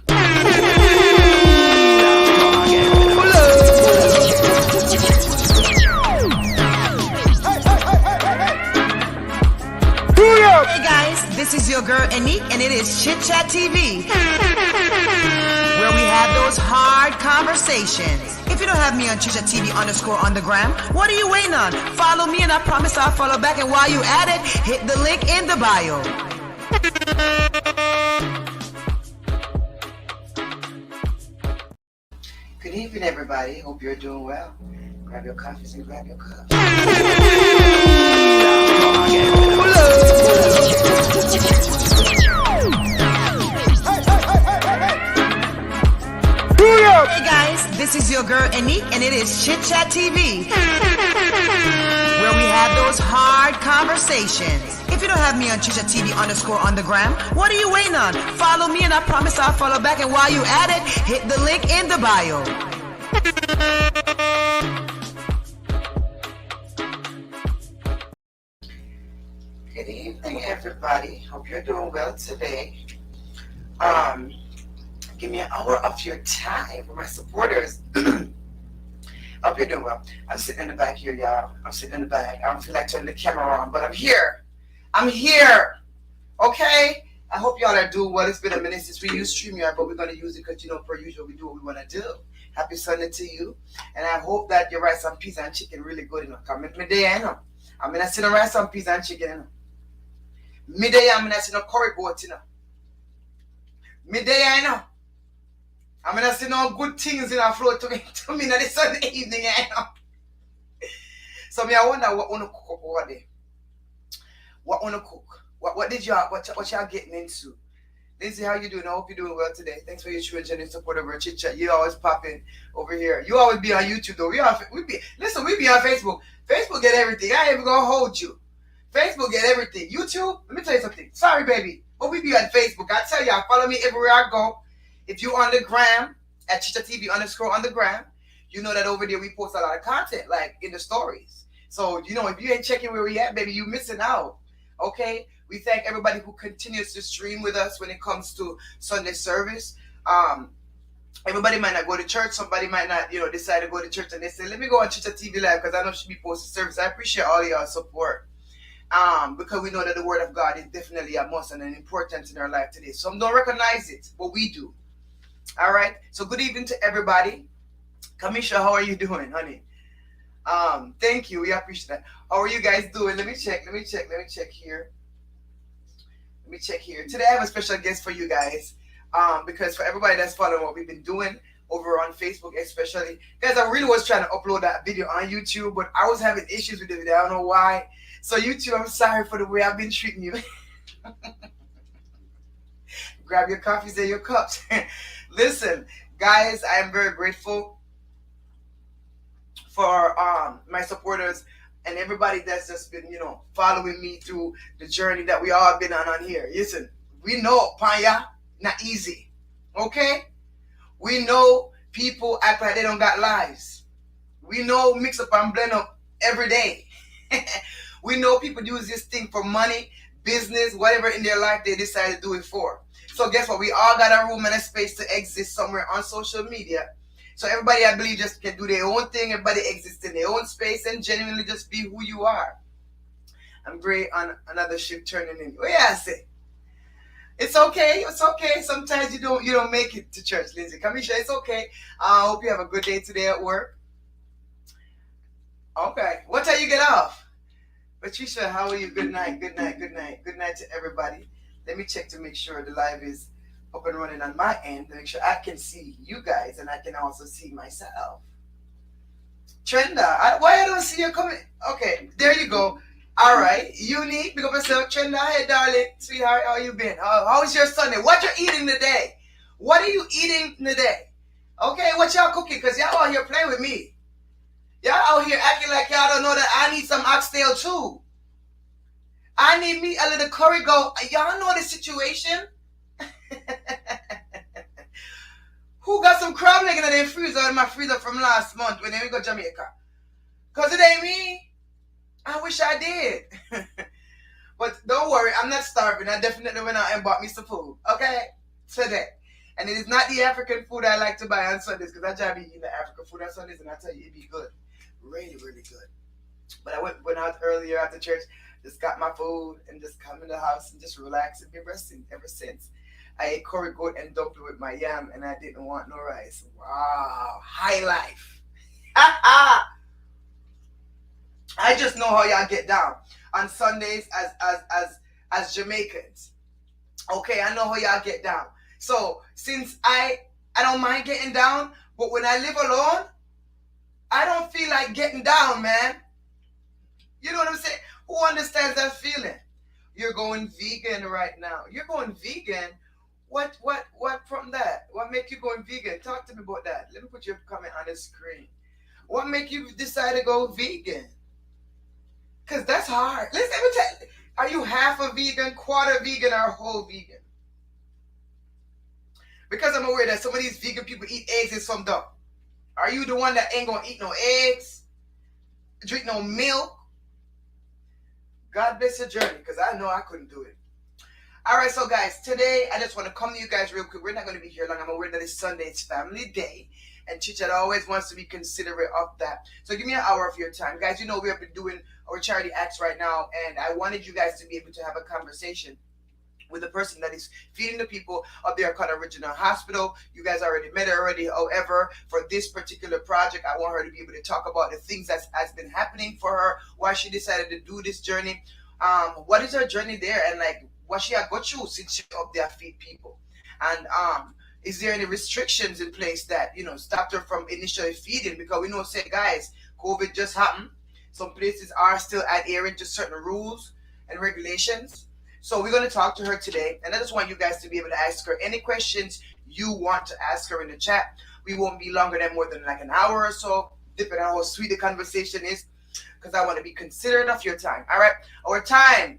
Hey guys, this is your girl Anique, and it is Chit Chat TV, where we have those hard conversations. If you don't have me on Chit Chat TV _ on the gram, what are you waiting on? Follow me, and I promise I'll follow back. And while you at it, hit the link in the bio. Good evening, everybody. Hope you're doing well. Grab your coffees and grab your cups. Hey guys, this is your girl Anique, and it is Chit Chat TV, where we have those hard conversations. If you don't have me on Chit Chat TV _ on the gram, what are you waiting on? Follow me, and I promise I'll follow back. And while you at it, hit the link in the bio. Good evening, everybody. Hope you're doing well today. Give me an hour of your time for my supporters. Hope you're doing well. I'm sitting in the back here, y'all. I'm sitting in the back. I don't feel like turning the camera on, but I'm here. I'm here. Okay? I hope y'all are doing well. It's been a minute since we used StreamYard, but we're going to use it because, per usual, we do what we want to do. Happy Sunday to you. And I hope that you rice some pizza and chicken really good enough. Come with me there, you know. I'm going to sit and rice some pizza and chicken, you know. Midday, I'm going to sit on curry boat, you know. Midday, I know. I'm going to see no good things in our flow to me in the Sunday evening, you know. So I wonder what want to cook up over there. What want to cook? What did y'all, what y'all getting into? Lindsay, how you doing? I hope you're doing well today. Thanks for your true and genuine support over Chit Chat. You always pop in over here. You always be on YouTube though. We be on Facebook. Facebook get everything. I ain't even gonna hold you. Facebook get everything. YouTube, let me tell you something. Sorry, baby. But we be on Facebook. I tell y'all, follow me everywhere I go. If you on the gram at Chit Chat TV _ on the gram, you know that over there we post a lot of content, like in the stories. So, if you ain't checking where we at, baby, you missing out. Okay? We thank everybody who continues to stream with us when it comes to Sunday service. Everybody might not go to church. Somebody might not, decide to go to church, and they say, let me go on Chit Chat TV Live because I know she be posting service. I appreciate all y'all support. Because we know that the word of God is definitely a must and an importance in our life today. Some don't recognize it, but we do. All right. So good evening to everybody. Kamisha, how are you doing, honey? Thank you. We appreciate that. How are you guys doing? Let me check here. Today I have a special guest for you guys. Because for everybody that's following what we've been doing over on Facebook, especially, guys, I really was trying to upload that video on YouTube, but I was having issues with the video. I don't know why. So YouTube, I'm sorry for the way I've been treating you. Grab your coffees and your cups. Listen, guys, I am very grateful for my supporters and everybody that's just been, following me through the journey that we all been on here. Listen, we know, Panya, not easy. Okay? We know people act like they don't got lives. We know mix up and blend up every day. We know people use this thing for money, business, whatever in their life they decide to do it for. So guess what? We all got a room and a space to exist somewhere on social media. So everybody, I believe, just can do their own thing. Everybody exists in their own space and genuinely just be who you are. I'm great on another ship turning in. Oh yeah, I say. It's okay. It's okay. Sometimes you don't make it to church, Lindsay. Kamisha, it's okay. I hope you have a good day today at work. Okay. What time you get off? Patricia, how are you? Good night. Good night. Good night. Good night to everybody. Let me check to make sure the live is up and running on my end to make sure I can see you guys and I can also see myself. Trenda, why I don't see you coming? Okay, there you go. All right, Unique, pick up yourself. Trenda, hey darling, sweetheart, how you been? How's your Sunday? What you eating today? What are you eating today? Okay, what y'all cooking? Because y'all out here playing with me. Y'all out here acting like y'all don't know that I need some oxtail too. I need me a little curry go. Y'all know the situation? Who got some crab leg in their freezer in my freezer from last month when we go to Jamaica? Because it ain't me. I wish I did. But don't worry, I'm not starving. I definitely went out and bought me some food. Okay? Today. And it is not the African food I like to buy on Sundays, because I try to be eating the African food on Sundays, and I tell you, it be good. Really, really good. But I went out earlier after church, just got my food, and just come in the house and just relax and be resting ever since. I ate curry goat and dumpling with my yam, and I didn't want no rice. Wow, high life. I just know how y'all get down on Sundays as Jamaicans. Okay, I know how y'all get down. So since I don't mind getting down, but when I live alone, I don't feel like getting down, man. You know what I'm saying? Who understands that feeling? You're going vegan right now. You're going vegan. What from that? What make you going vegan? Talk to me about that. Let me put your comment on the screen. What make you decide to go vegan? Because that's hard. Let me tell you. Are you half a vegan, quarter vegan, or whole vegan? Because I'm aware that some of these vegan people eat eggs and some don't. Are you the one that ain't gonna eat no eggs, drink no milk? God bless your journey, because I know I couldn't do it. All right, so guys, today I just want to come to you guys real quick. We're not going to be here long. I'm aware that it's Sunday, it's family day, and Chichat always wants to be considerate of that. So give me an hour of your time. Guys, you know we have been doing our charity acts right now, and I wanted you guys to be able to have a conversation with the person that is feeding the people of the Arcana Regional Hospital. You guys already met her already. However, for this particular project, I want her to be able to talk about the things that has been happening for her, why she decided to do this journey, what is her journey there, and like what she had got through since she up there feed people. And is there any restrictions in place that, you know, stopped her from initially feeding? Because we know, say, guys, COVID just happened. Some places are still adhering to certain rules and regulations. So we're going to talk to her today, and I just want you guys to be able to ask her any questions you want to ask her in the chat. We won't be longer than more than like an hour or so, depending on how sweet the conversation is, because I want to be considerate of your time. All right? Our time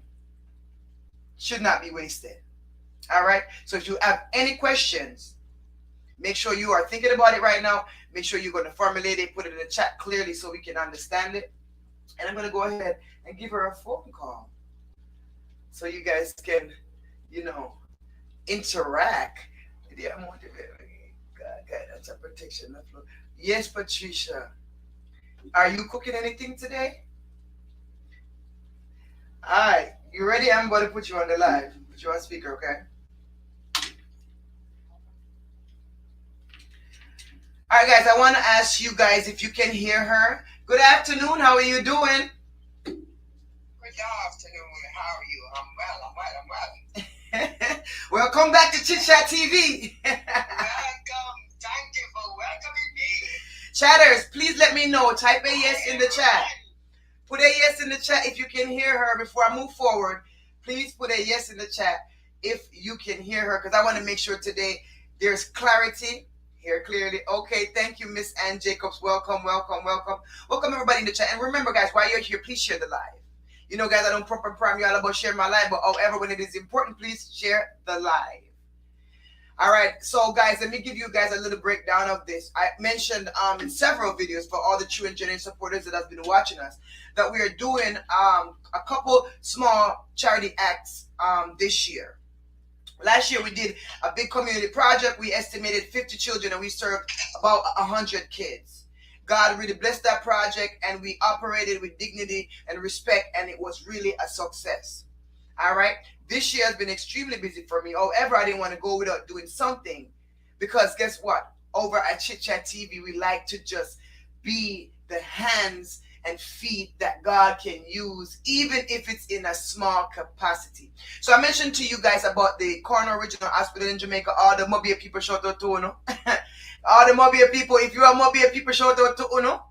should not be wasted. All right? So if you have any questions, make sure you are thinking about it right now. Make sure you're going to formulate it, put it in the chat clearly so we can understand it. And I'm going to go ahead and give her a phone call, so you guys can, you know, interact. God, that's a protection. Yes, Patricia. Are you cooking anything today? All right. You ready? I'm going to put you on the live. Put you on speaker, okay? All right, guys. I want to ask you guys if you can hear her. Good afternoon. How are you doing? Good afternoon. How are you? I'm well. Welcome back to Chit Chat TV. Welcome. Thank you for welcoming me. Chatters, please let me know. Type a yes in the chat. Put a yes in the chat if you can hear her before I move forward. Please put a yes in the chat if you can hear her, because I want to make sure today there's clarity. Hear clearly. Okay, thank you, Miss Ann Jacobs. Welcome, welcome, welcome. Welcome, everybody in the chat. And remember, guys, while you're here, please share the live. You know, guys, I don't proper prime you all about sharing my live, but however, when it is important, please share the live. All right, so guys, let me give you guys a little breakdown of this. I mentioned in several videos for all the true and genuine supporters that have been watching us that we are doing a couple small charity acts this year. Last year we did a big community project. We estimated 50 children and we served about 100 kids. God really blessed that project, and we operated with dignity and respect, and it was really a success. All right. This year has been extremely busy for me. However, I didn't want to go without doing something, because guess what? Over at Chit Chat TV, we like to just be the hands and feet that God can use, even if it's in a small capacity. So I mentioned to you guys about the Cornwall Regional Hospital in Jamaica. All the Mobile people shout out to Uno. All the Mobile people, if you are Mobile people, shout out to Uno.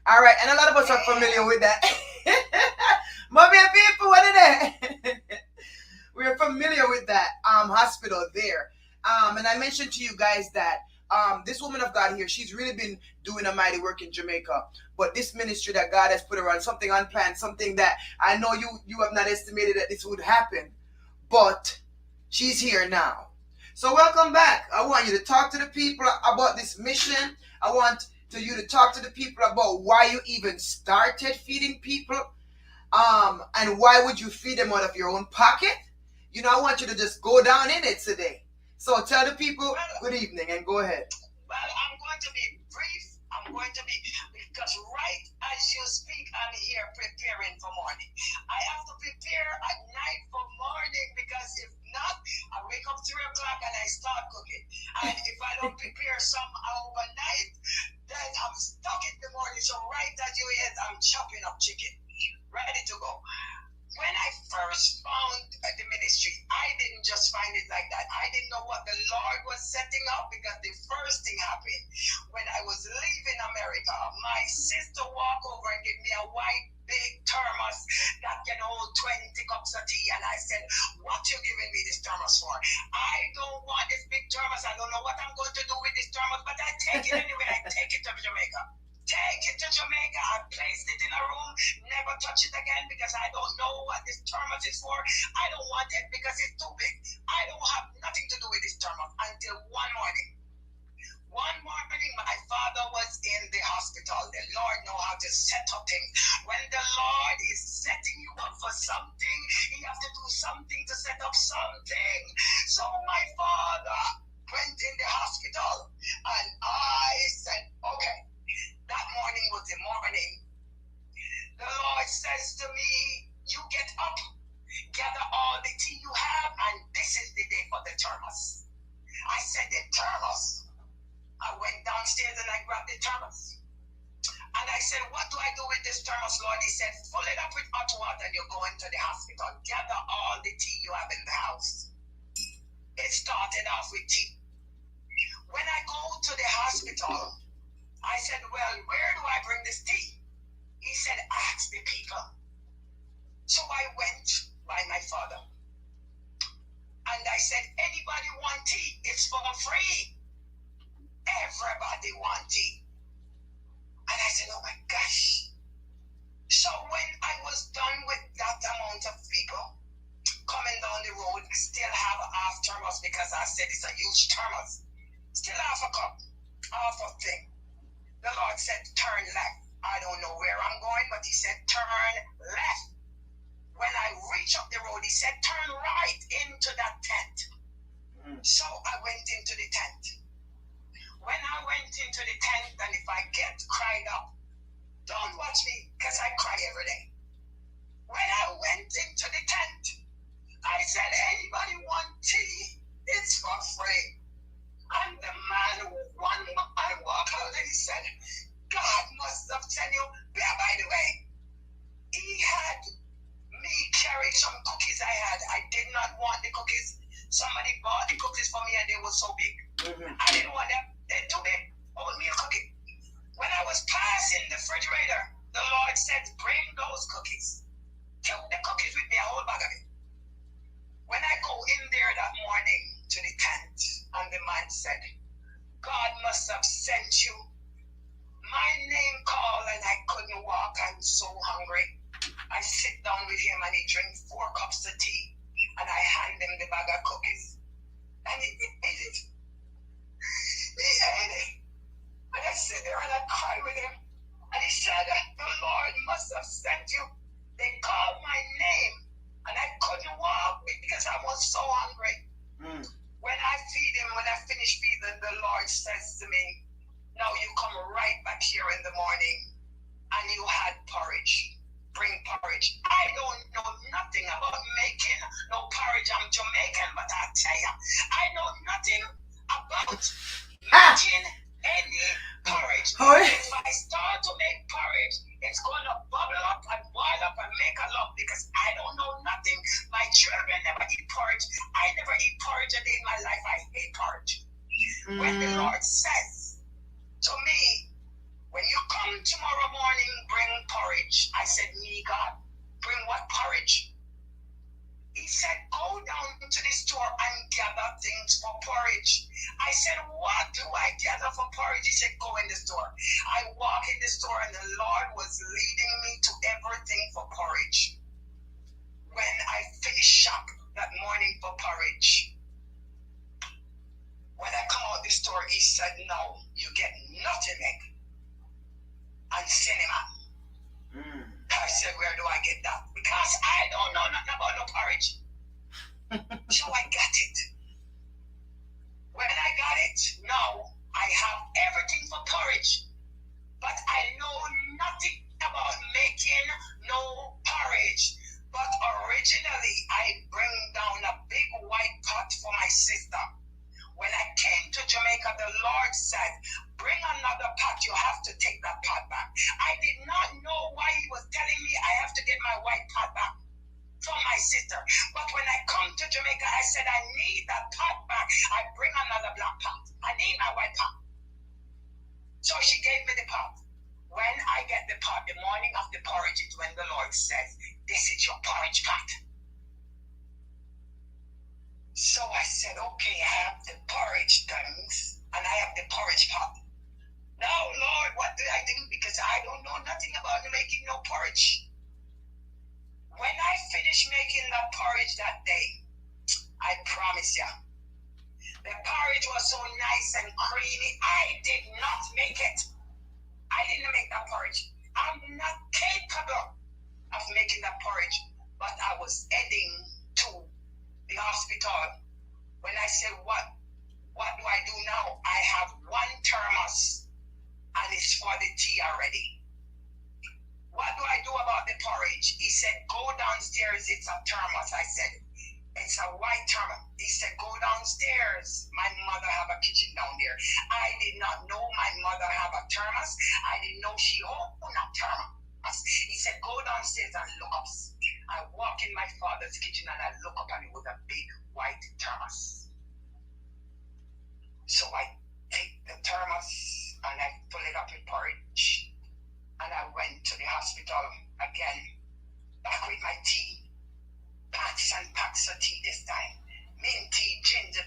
All right, and a lot of us are familiar with that. Mobile people, what are they? We're familiar with that hospital there. And I mentioned to you guys that this woman of God here, she's really been doing a mighty work in Jamaica. But this ministry that God has put her on, something unplanned, something that I know you have not estimated that this would happen. But she's here now. So welcome back. I want you to talk to the people about this mission. I want you to talk to the people about why you even started feeding people. And why would you feed them out of your own pocket? You know, I want you to just go down in it today. So tell the people good evening and go ahead. Well, I'm going to be brief. Because right as you speak, I'm here preparing for morning. I have to prepare at night for morning because if not, I wake up 3 o'clock and I start cooking. And if I don't prepare some overnight, then I'm stuck in the morning. So right as you hear, I'm chopping up chicken, ready to go. When I first found the ministry, I didn't just find it like that. I didn't know what the Lord was setting up because the first thing happened when I was leaving America. My sister walked over and gave me a white big thermos that can hold 20 cups of tea. And I said, what you giving me this thermos for? I don't want this big thermos. I don't know what I'm going to do with this thermos, but I take it anyway. I take it to Jamaica. Take it to Jamaica. I placed it in a room, never touch it again because I don't know what this thermos is for. I don't want it because it's too big. I don't have nothing to do with this thermos until one morning. One morning, my father was in the hospital. The Lord knows how to set up things. When the Lord is setting you up for something, He has to do something to set up something. So my father went in the hospital and I said, okay. That morning was the morning. The Lord says to me, you get up, gather all the tea you have, and this is the day for the thermos. I said, the thermos. I went downstairs and I grabbed the thermos. And I said, what do I do with this thermos, Lord? He said, fill it up with hot water and you're going to the hospital. Gather all the tea you have in the house. It started off with tea. When I go to the hospital, I said, well, where do I bring this tea? He said, ask the people. So I went by my father. And I said, anybody want tea? It's for free. Everybody want tea. And I said, oh my gosh. So when I was done with that amount of people coming down the road, I still have a half thermos because I said it's a huge thermos. Still half a cup, half a thing. The Lord said, turn left. I don't know where I'm going, but He said, turn left. When I reached up the road, He said, turn right into that tent. So I went into the tent. When I went into the tent, and if I get cried up, don't watch me, because I cry every day. When I went into the tent, I said, anybody want tea? It's for free. And the man, one man walked out and he said, God must have sent you. By the way, he had me carry some cookies I had. I did not want the cookies. Somebody bought the cookies for me and they were so big. I didn't want them. They're too big. Hold me a cookie. When I was passing the refrigerator, the Lord said, bring those cookies. Took the cookies with me, a whole bag of it. When I go in there that morning to the tent, and the man said, God must have sent you. My name called and I couldn't walk. I'm so hungry. I sit down with him and he drinks 4 cups of tea. And I hand him the bag of cookies. And he ate it. He ate it. And I sit there and I cry with him. And he said, the Lord must have sent you. They called my name. And I couldn't walk because I was so hungry. When I feed him, when I finish feeding, the Lord says to me, now you come right back here in the morning and you had porridge. Bring porridge. I don't know nothing about making no porridge. I'm Jamaican, but I tell you, I know nothing about making any porridge. If I start to make porridge, it's going to bubble up and boil up and make a lump because I don't know nothing. My children never eat porridge. I never eat porridge a day in my life. I hate porridge. When the Lord says to me, when you come tomorrow morning, bring porridge. I said, me, God, bring what porridge? He said, go down to the store and gather things for porridge. I said, what do I gather for porridge? He said, go in the store. I walk in the store and the Lord was leading me to everything for porridge. When I finished shop that morning for porridge, when I come out the store, he said, no, you get nothing egg and cinnamon. I said, where do I get that? Because I don't know nothing about no porridge. So I got it. When I got it, now I have everything for porridge, but I know nothing about making no porridge. But originally, I bring down a big white pot for my sister. When I came to Jamaica, the Lord said, bring another pot, you have to take that pot back. I did not know why he was telling me I have to get my white pot back from my sister. But when I come to Jamaica, I said, I need that pot back. I bring another black pot. I need my white pot. So she gave me the pot. When I get the pot, the morning of the porridge is when the Lord says, this is your porridge pot. So I said, okay, I have the porridge things and I have the porridge pot. Now, Lord, what do I do? Because I don't know nothing about making no porridge. When I finished making that porridge that day, I promise you, the porridge was so nice and creamy. I did not make it. I didn't make that porridge. I'm not capable of making that porridge. But I was heading to the hospital. When I said, what do I do now? I have one thermos and it's for the tea already. What do I do about the porridge? He said, go downstairs, it's a thermos. I said, it's a white thermos. He said, go downstairs. My mother have a kitchen down there. I did not know my mother have a thermos. I didn't know she owned a thermos. He said, go downstairs and look up. I walk in my father's kitchen and I look up and it was a big white thermos. So I take the thermos and I fill it up with porridge. And I went to the hospital again, back with my tea. Packs and packs of tea this time. Mint tea, ginger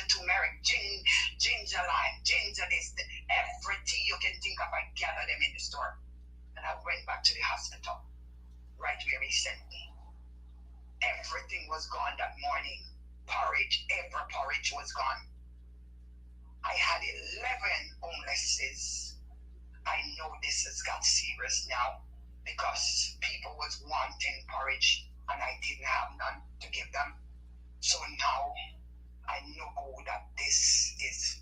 turmeric, ginger lime, ginger this. Every tea you can think of, I gather them in the store. And I went back to the hospital, right where he sent me. Everything was gone that morning. Porridge, every porridge was gone. I had 11 homelesses. I know this has got serious now because people was wanting porridge and I didn't have none to give them. So now I know that this is,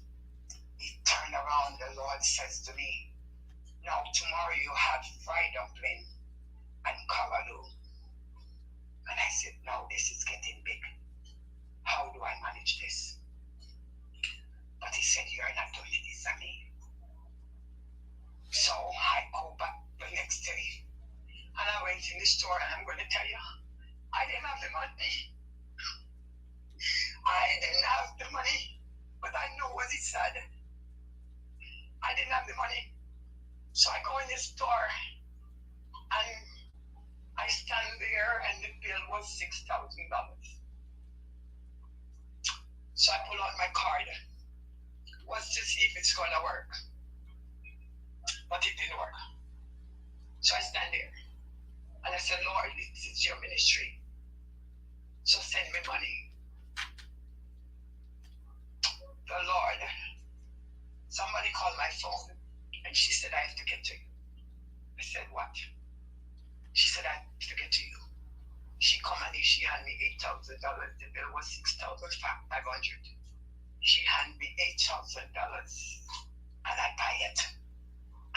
he turned around, the Lord says to me, now tomorrow you have fried dumpling and callaloo. And I said, now this is getting big. How do I manage this? But he said, you're not doing it, it's me. So I go back the next day and I went in the store and I'm going to tell you, I didn't have the money. I didn't have the money, but I know what he said. I didn't have the money. So I go in the store and I stand there and the bill was $6,000. So I pull out my card, was to see if it's going to work. But it didn't work. So I stand there and I said, Lord, this is your ministry. So send me money. The Lord, somebody called my phone and she said, I have to get to you. I said, what? She said, I have to get to you. She come and she handed me $8,000. The bill was $6,500. She handed me $8,000 and I buy it.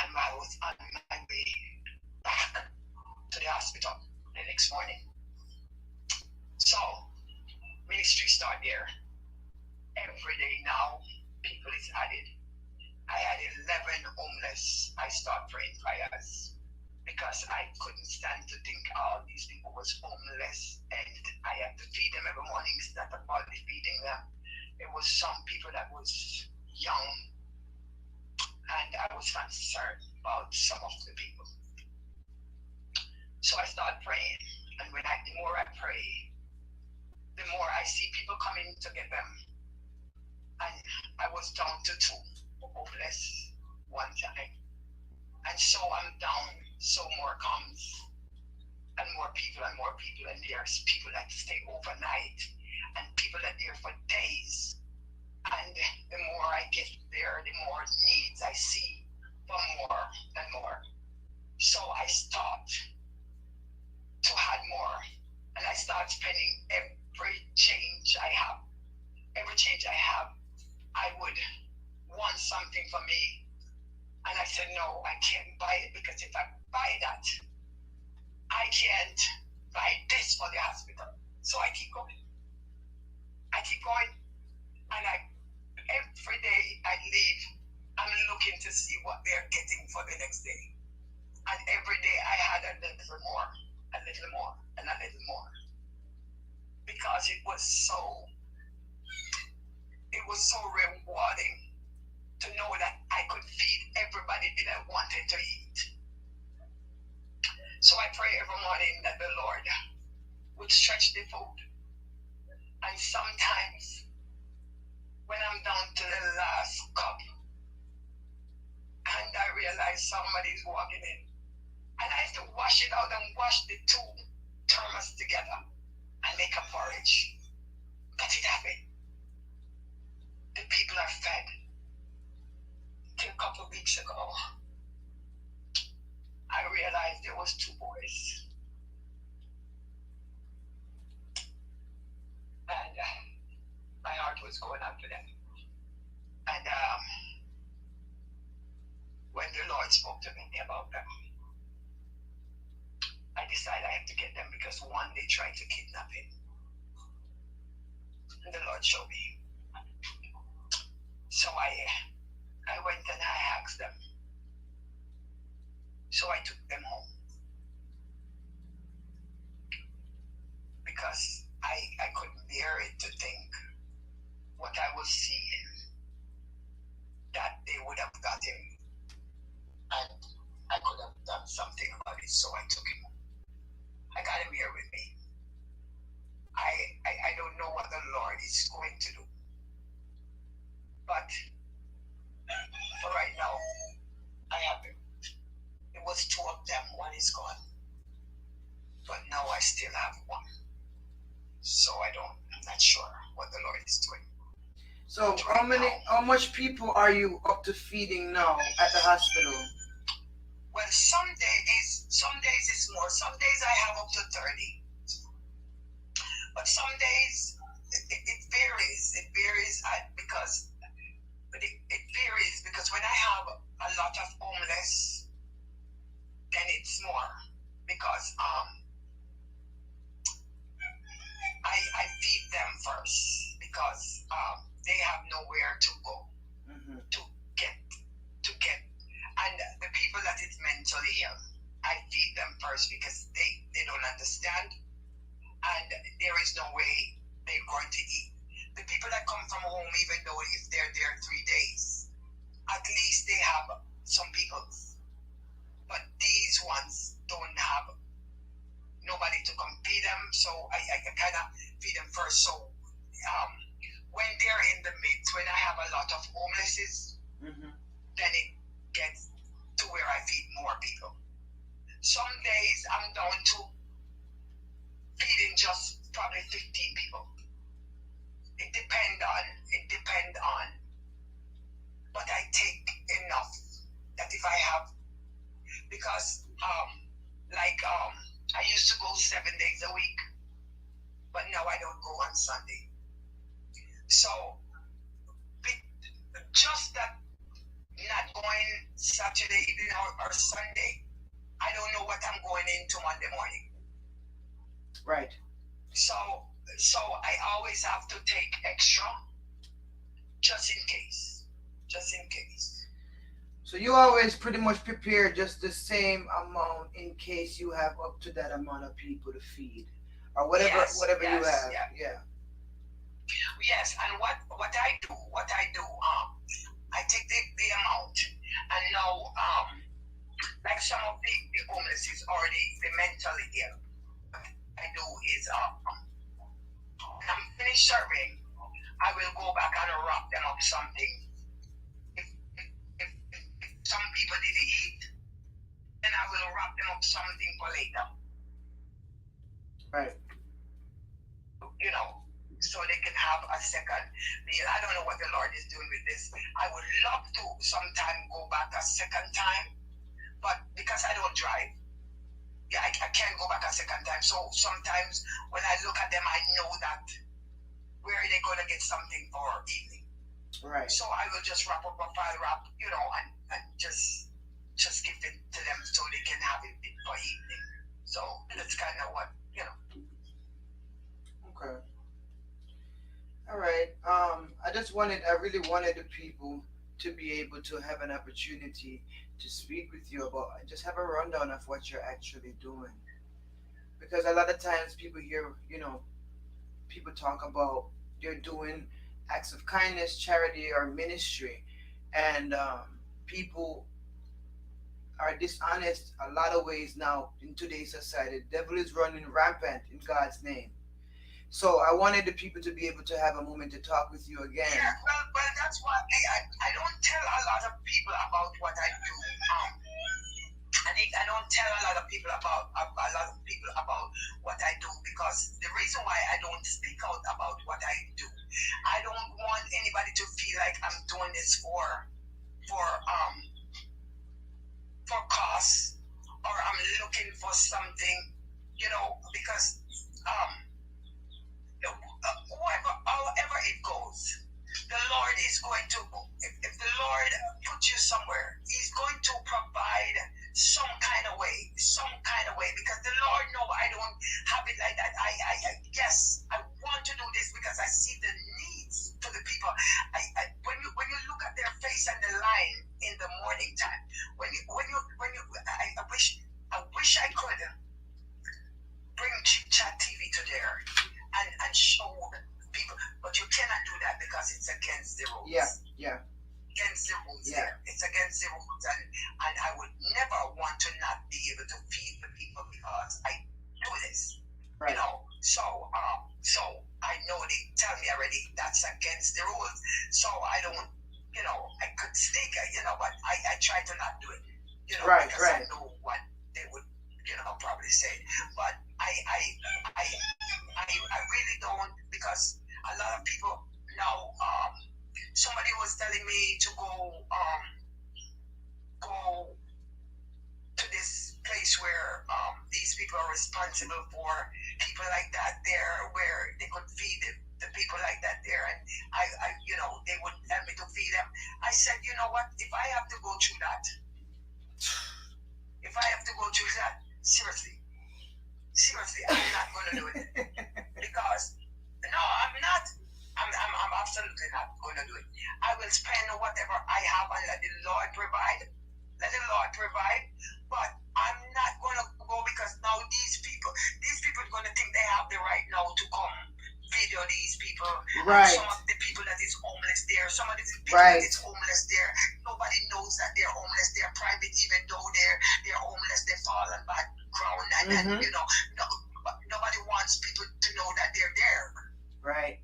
And I was on my way back to the hospital the next morning. So, ministry start there. Every day now, people is added. I had 11 homeless. I start praying prayers because I couldn't stand to think all these people was homeless and I had to feed them every morning instead of only feeding them. It was some people that was young and I was concerned about some of the people. So I start praying, and the more I pray, the more I see people coming to get them. And I was down to 2 homeless one time. And so I'm down, so more comes, and more people, and there's people that stay overnight, and people that are there for days. And the more I get there, the more needs I see for more and more. So I start to add more, and I start spending every change I have. something for me. And I said, no, I can't buy it because if I buy that, I can't buy this for the hospital. So I keep going. And every day I leave, I'm looking to see what they're getting for the next day. And every day I had a little more, and a little more. Because it was so rewarding to know that I could feed everybody that I wanted to eat. So I pray every morning that the Lord would stretch the food. And sometimes when I'm down to the last cup and I realize somebody's walking in, and I have to wash it out and wash the two thermos together and make a porridge. But it happened. The people are fed. Till a couple of weeks ago, I realized there was 2 boys. And my heart was going out to them. And when the Lord spoke to me about them, I decided I have to get them because one, they tried to kidnap him. And the Lord showed me. So I went and I asked them. So I took them home. Because I couldn't bear it to think what I was seeing, that they would have got him. And I could have done something about it, so I took him home. I got him here with me. I don't know what the Lord is going to do. But for right now, I have him. It was 2 of them, one is gone. But now I still have one. So I'm not sure what the Lord is doing. So how much people are you up to feeding now at the hospital? Well, some days it's more. Some days I have up to 30. But some days it varies. It varies because when I have a lot of homeless, then it's more. Because I feed them first because they have nowhere to go to get. And the people that is mentally ill, I feed them first because they don't understand. And there is no way they're going to eat. The people that come from home, even though if they're there 3 days, at least they have some people. But these ones don't have nobody to come feed them, so I kind of feed them first. So when they're in the midst, when I have a lot of homelesses, then it gets to where I feed more people. Some days I'm down to feeding just probably 15 people. It depends on, but I take enough that if I have, because I used to go 7 days a week, but now I don't go on Sunday. So just that not going Saturday evening or Sunday, I don't know what I'm going into Monday morning. Right. So I always have to take extra, just in case. So you always pretty much prepare just the same amount in case you have up to that amount of people to feed, or whatever you have. Yeah. Yes, and what I do, I take the amount, and now like some of the homeless is already the mentally ill. What I do is when I'm finished serving, I will go back and wrap them up something. If some people didn't eat, then I will wrap them up something for later. Right. So they can have a second meal. I don't know what the Lord is doing with this. I would love to sometime go back a second time, but because I don't drive, I can't go back a second time. So sometimes when I look at them, I know that where are they going to get something for evening. Right. So I will just wrap up a file wrap, and just give it to them so they can have it for evening. So that's kind of what. Okay. All right. I really wanted the people to be able to have an opportunity to speak with you about, just have a rundown of what you're actually doing. Because a lot of times people hear, people talk about they're doing acts of kindness, charity, or ministry, and people are dishonest a lot of ways now in today's society. The devil is running rampant in God's name. So I wanted the people to be able to have a moment to talk with you again. Yeah, well, that's why I don't tell a lot of people about what I do. I don't tell a lot of people about what I do, because the reason why I don't speak out about what I do, I don't want anybody to feel like I'm doing this for um for cost, or I'm looking for something, because however it goes, the Lord is going to, if the Lord puts you somewhere, He's going to provide some kind of way, because the Lord know I don't have it like that. Yes, I want to do this because I see the needs to the people. When you look at their face and the line in the morning time, I wish I could bring Chit Chat TV to there and show people, but you cannot do that because it's against the rules. Yeah. Against the rules. Yeah. There. It's against the rules, and I would never want to not be able to feed the people because I do this. Right. So I know they tell me already that's against the rules. So I don't, I could sneak it, but I try to not do it. Right. Because I know what they would, probably say. But I really don't, because a lot of people now, somebody was telling me to go to this place where these people are responsible for people like that there, where they could feed the people like that there, and I they would help me to feed them. I said, you know what, if I have to go through that, seriously, I'm not going to do it. Because, no, I'm not. I'm absolutely not going to do it. I will spend whatever I have and let the Lord provide. But I'm not going to go, because now these people are going to think they have the right now to come video these people. Right. And some of the people that is homeless there, some of the people that is homeless there, nobody knows that they're homeless. They're private, even though they're homeless, they fall on bad ground, and nobody wants people to know that they're there. Right.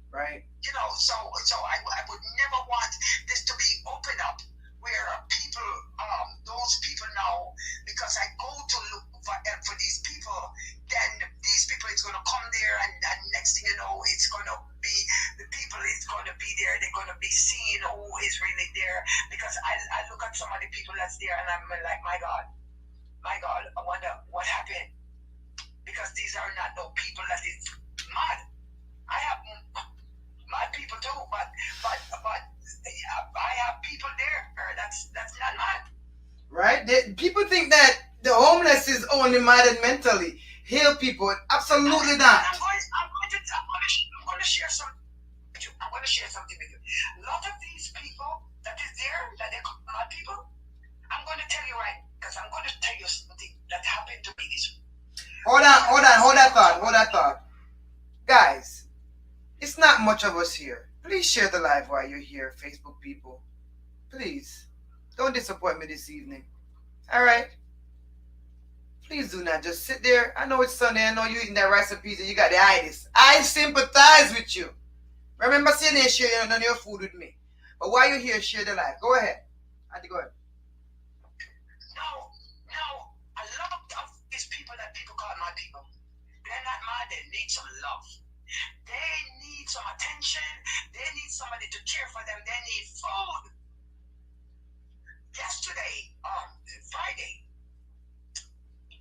So I would never want this to be open up, where people, those people now, because I go to look for help for these people, then these people is going to come there, and next thing you know, it's going to be, the people is going to be there, they're going to be seeing who is really there, because I look at some of the people that's there, and I'm like, my God, I wonder what happened, because these are not no people that is mad. I have mad people too, but I have people there that's not mad. Right? People think that the homeless is only mad and mentally heal people. Absolutely not. I'm going to share something with you. I'm going to share something with you. A lot of these people that is there, that they call mad people, I'm going to tell you right, because I'm going to tell you something that happened to me this week. Hold that thought. Guys, it's not much of us here. Please share the live while you're here, Facebook people. Please. Don't disappoint me this evening. Alright? Please do not just sit there. I know it's Sunday. I know you're eating that rice and peas and you got the itis. I sympathize with you. Remember sitting there sharing none of your food with me. But while you're here, share the live. Go ahead. Auntie, go ahead. Now, a lot of these people that people call my people, they're not mad. They need some love. They need some attention. They need somebody to care for them. They need food. Yesterday, Friday,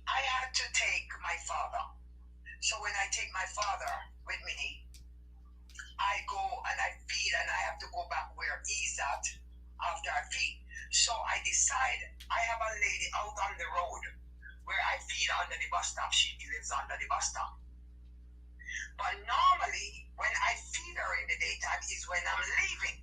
I had to take my father. So when I take my father with me, I go and I feed, and I have to go back where he's So I decide I have a lady out on the road where I feed under the bus stop. She lives under the bus stop. But normally, when I feed her in the daytime is when I'm leaving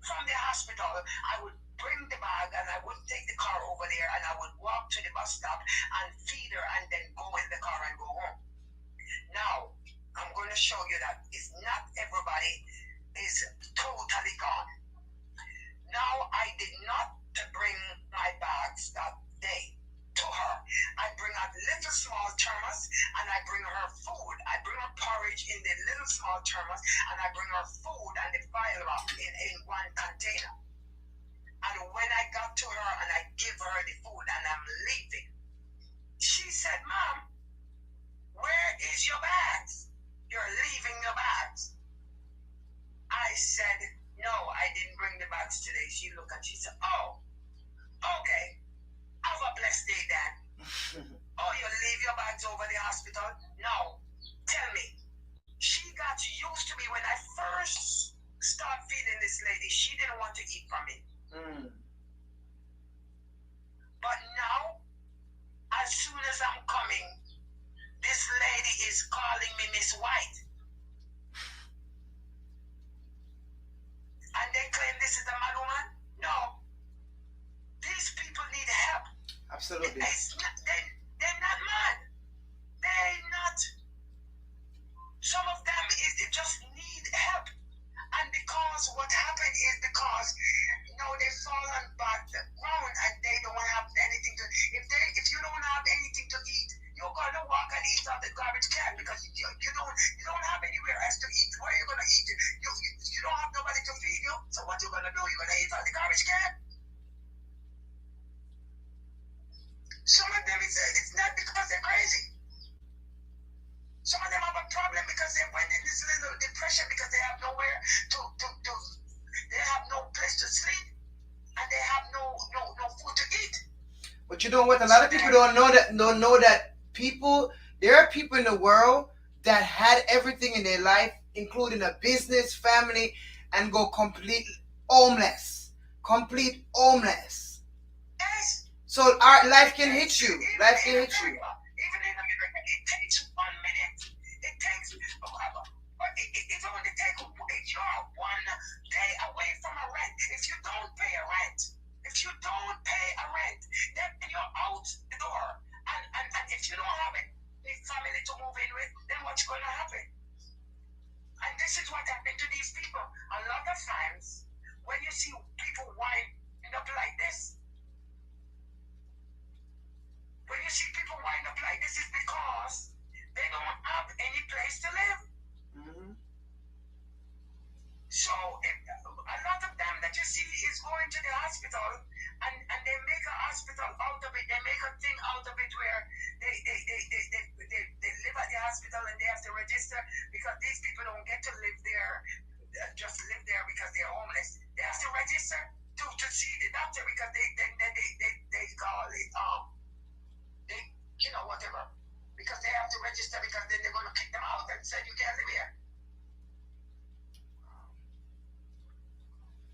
from the hospital. I would bring the bag and I would take the car over there and I would walk to the bus stop and feed her and then go in the car and go home. Now, I'm going to show you that it's not everybody is totally gone. Now, I did not bring my bags that day to her. I bring a little small thermos and I bring her food. I bring her porridge in the little small thermos and I bring her food and the file wrap in one container. And when I got to her and I give her the food and I'm leaving, she said, Mom, where is your bags? You're leaving your bags. I said, no, I didn't bring the bags today. She looked and she said, oh, okay. Have a blessed day, Dad. Oh, you leave your bags over the hospital? No. Tell me. She got used to me when I first started feeding this lady. She didn't want to eat from me. But now, as soon as I'm coming, this lady is calling me Miss White. And they claim this is the mad woman? No. These people need help. Absolutely. They're not mad. They're not. Some of them they just need help. And because what happened is because they fall on bad ground and they don't have anything to if you don't have anything to eat, you're gonna walk and eat out the garbage can because you don't have anywhere else to eat. Where are you gonna eat? You don't have nobody to feed you. So what you gonna do? You're gonna eat out the garbage can? Some of them it's not because they're crazy. Some of them have a problem because they went in this little depression because they have nowhere to they have no place to sleep and they have no food to eat. But you know what? A lot of people don't know that there are people in the world that had everything in their life, including a business, family, and go complete homeless. Complete homeless. Yes. So our life can hit you. Life can hit you. Even in America, it takes 1 minute. It takes it only takes you're 1 day away from a rent. If you don't pay a rent, then you're out the door. And if you don't have any family to move in with, then what's going to happen? And this is what happened to these people. A lot of times, when you see people wind up like this, it's because they don't have any place to live. So a lot of them that you see is going to the hospital and they make a hospital out of it. They make a thing out of it where they live at the hospital and they have to register because these people don't get to live there, just live there because they're homeless. They have to register to see the doctor because they call it whatever. Because they have to register because then they're going to kick them out and say you can't live here.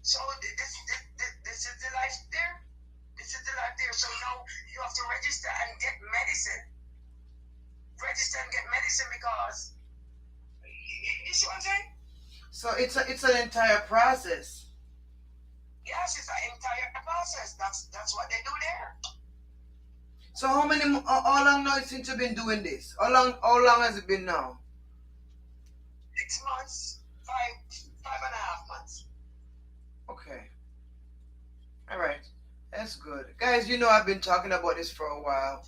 So this is the life there. This is the life there. So now you have to register and get medicine. Because you see what I'm saying? So it's an entire process. Yes, it's an entire process. That's what they do there. So how long now since you've been doing this? How long has it been now? 6 months, five and a half months. Okay. All right. That's good. Guys, I've been talking about this for a while.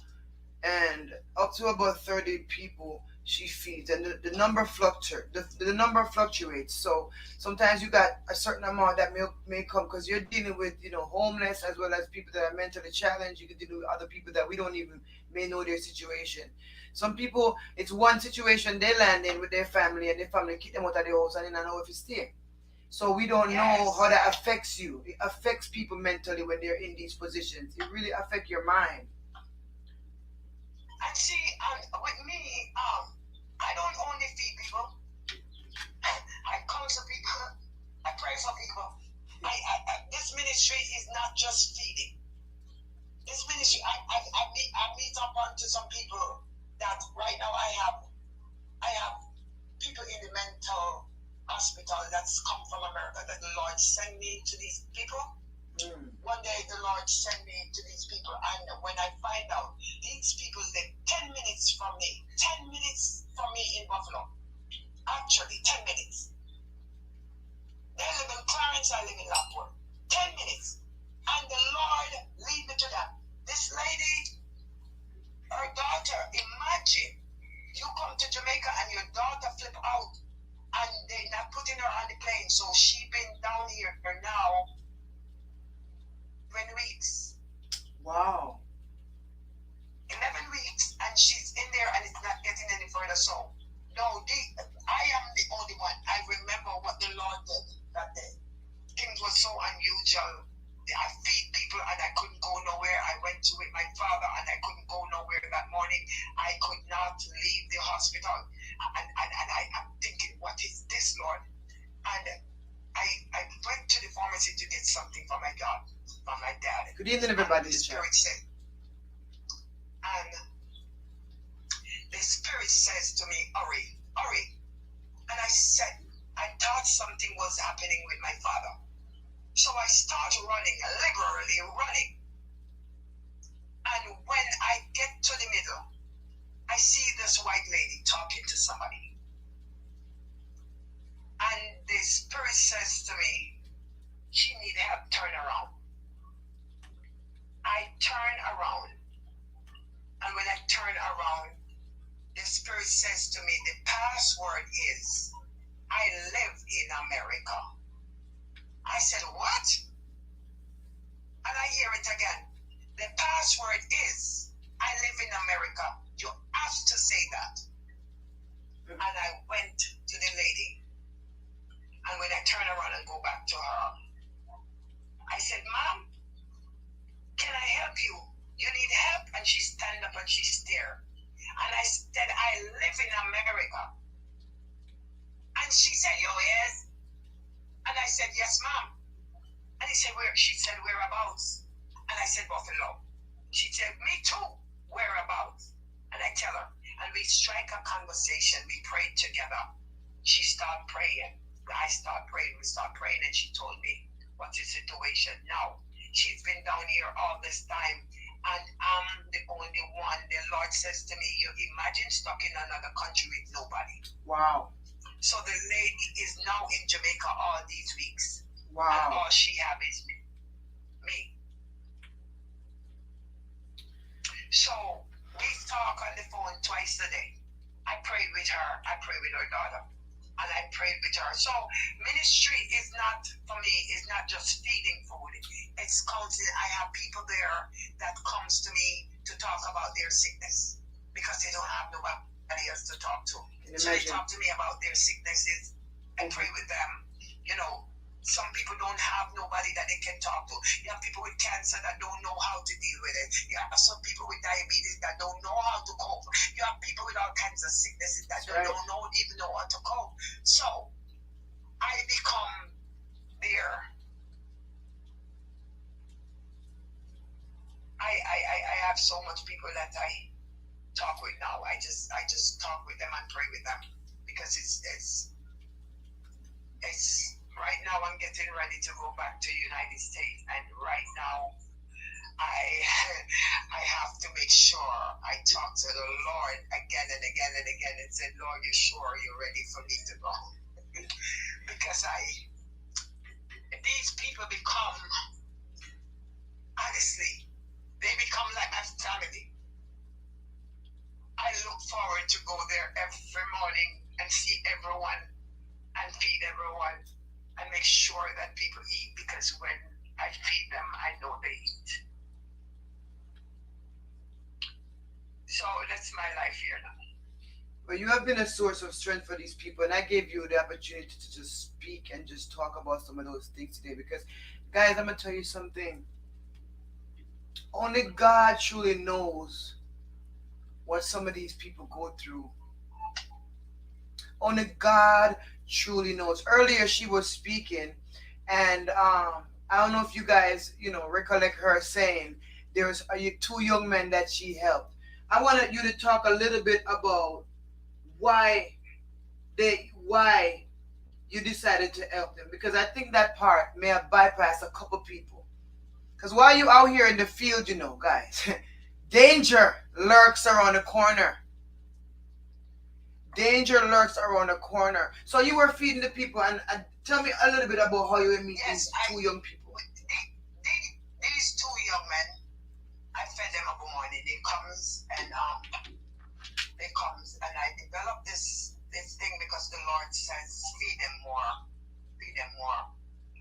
And up to about 30 people she feeds. And the number fluctuates. So sometimes you got a certain amount that may come because you're dealing with, homeless as well as people that are mentally challenged. You can deal with other people that we don't even may know their situation. Some people, it's one situation they land in with their family and their family kick them out of the house and they don't know if it's there. So we don't know how that affects you. It affects people mentally when they're in these positions. It really affects your mind. And see, with me, I don't only feed people. I counsel people. I pray for people. This ministry is not just feeding. This ministry, I meet up onto some people that right now I have people in the mental hospital that's come from America that the Lord sent me to these people. One day the Lord sent me to these people, and when I find out these people live 10 minutes from me, 10 minutes from me in Buffalo, actually 10 minutes. They live in Clarence, I live in Lockwood. 10 minutes. And the Lord lead me to them. This lady, her daughter, imagine you come to Jamaica and your daughter flip out and they not putting her on the plane. So she been down here now 20 weeks. Wow. 11 weeks, and she's in there and it's not getting any further. So, no, I am the only one. I remember what the Lord did that day. Things were so unusual. I feed people and I couldn't go nowhere. I went to with my father and I couldn't go nowhere that morning. I could not leave the hospital. And I'm thinking, what is this, Lord? And I went to the pharmacy to get something for my dad. From my dad. Good evening, everybody. And the Spirit said, and the Spirit says to me, hurry, hurry. And I said, I thought something was happening with my father. So I start running, liberally running. And when I get to the middle, I see this white lady talking to somebody. And the Spirit says to me, she needs help, turn around. I turn around. And when I turn around, the Spirit says to me, the password is, I live in America. I said, what? And I hear it again. The password is, I live in America. You have to say that. And I went to the lady. And when I turn around and go back to her, I said, Mom, can I help you? You need help? And she stand up and she stare. And I said, I live in America. And she said, you yes? And I said, yes, ma'am. And she said, whereabouts? And I said, Buffalo. She said, me too, whereabouts? And I tell her, and we strike a conversation. We prayed together. She started praying. I start praying. We start praying, and she told me what's the situation now. She's been down here all this time, and I'm the only one. The Lord says to me, you imagine stuck in another country with nobody. Wow. So the lady is now in Jamaica all these weeks. Wow. And all she have is me. So we talk on the phone twice a day. I pray with her. I pray with her daughter. And I prayed with her. So ministry is not, for me, is not just feeding food. It's counseling. I have people there that comes to me to talk about their sickness because they don't have nobody else to talk to. So they talk to me about their sicknesses and pray with them. You know, some people don't have nobody that they can talk to. You have people with cancer that don't know how to deal with it. You have some people with diabetes that don't know how to cope. You have people with all kinds of sicknesses that don't even know how to cope. So I become their I have so much people that I talk with now. I just talk with them and pray with them because it's right now I'm getting ready to go back to the United States, and right now I have to make sure I talk to the Lord again and again and again and say, Lord, you're sure you're ready for me to go? Because these people become, honestly, they become like my family. I look forward to go there every morning and see everyone and feed everyone and make sure that people eat, because when I feed them, I know they eat. So that's my life here now. Well, you have been a source of strength for these people, and I gave you the opportunity to just speak and just talk about some of those things today because, guys, I'm going to tell you something. Only God truly knows what some of these people go through. Only God truly knows. Earlier, she was speaking, And I don't know if you guys, recollect her saying there's two young men that she helped. I wanted you to talk a little bit about why you decided to help them, because I think that part may have bypassed a couple people. Because while you out here in the field, guys, danger lurks around the corner. Danger lurks around the corner. So you were feeding the people, and tell me a little bit about how you were meeting Yes, these two young people. these two young men, I fed them every morning. They comes and I developed this thing because the Lord says feed them more, feed them more.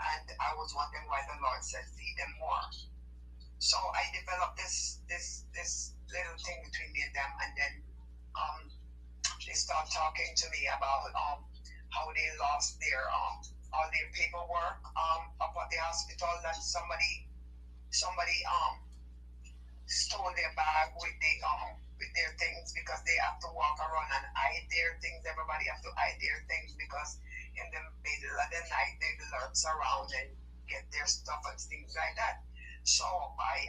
And I was wondering why the Lord said feed them more. So I developed this little thing between me and them, and then um they start talking to me about how they lost their all their paperwork up at the hospital, that somebody stole their bag with their things, because they have to walk around and hide their things. Everybody have to hide their things because in the middle of the night they lurks around and get their stuff and things like that. So I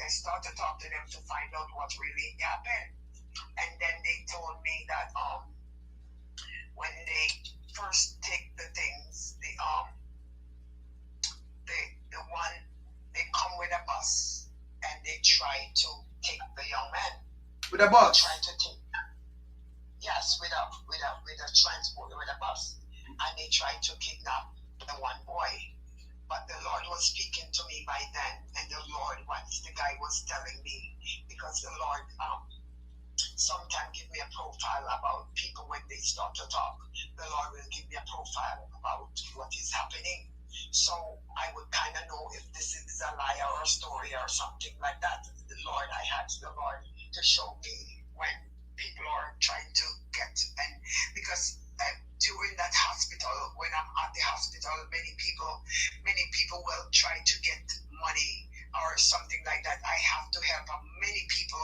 start to talk to them to find out what really happened. And then they told me that when they first take the things, the one, they come with a bus and they try to take the young man. With a bus? Try to take, yes, with a transport, with a bus. And they tried to kidnap the one boy. But the Lord was speaking to me by then, and the Lord, what the guy was telling me, because the Lord sometimes give me a profile about people when they start to talk. The Lord will give me a profile about what is happening. So I would kind of know if this is a lie or a story or something like that. The Lord, I asked the Lord to show me when people are trying to get, and because during that hospital, when I'm at the hospital, many people will try to get money or something like that. I have to help many people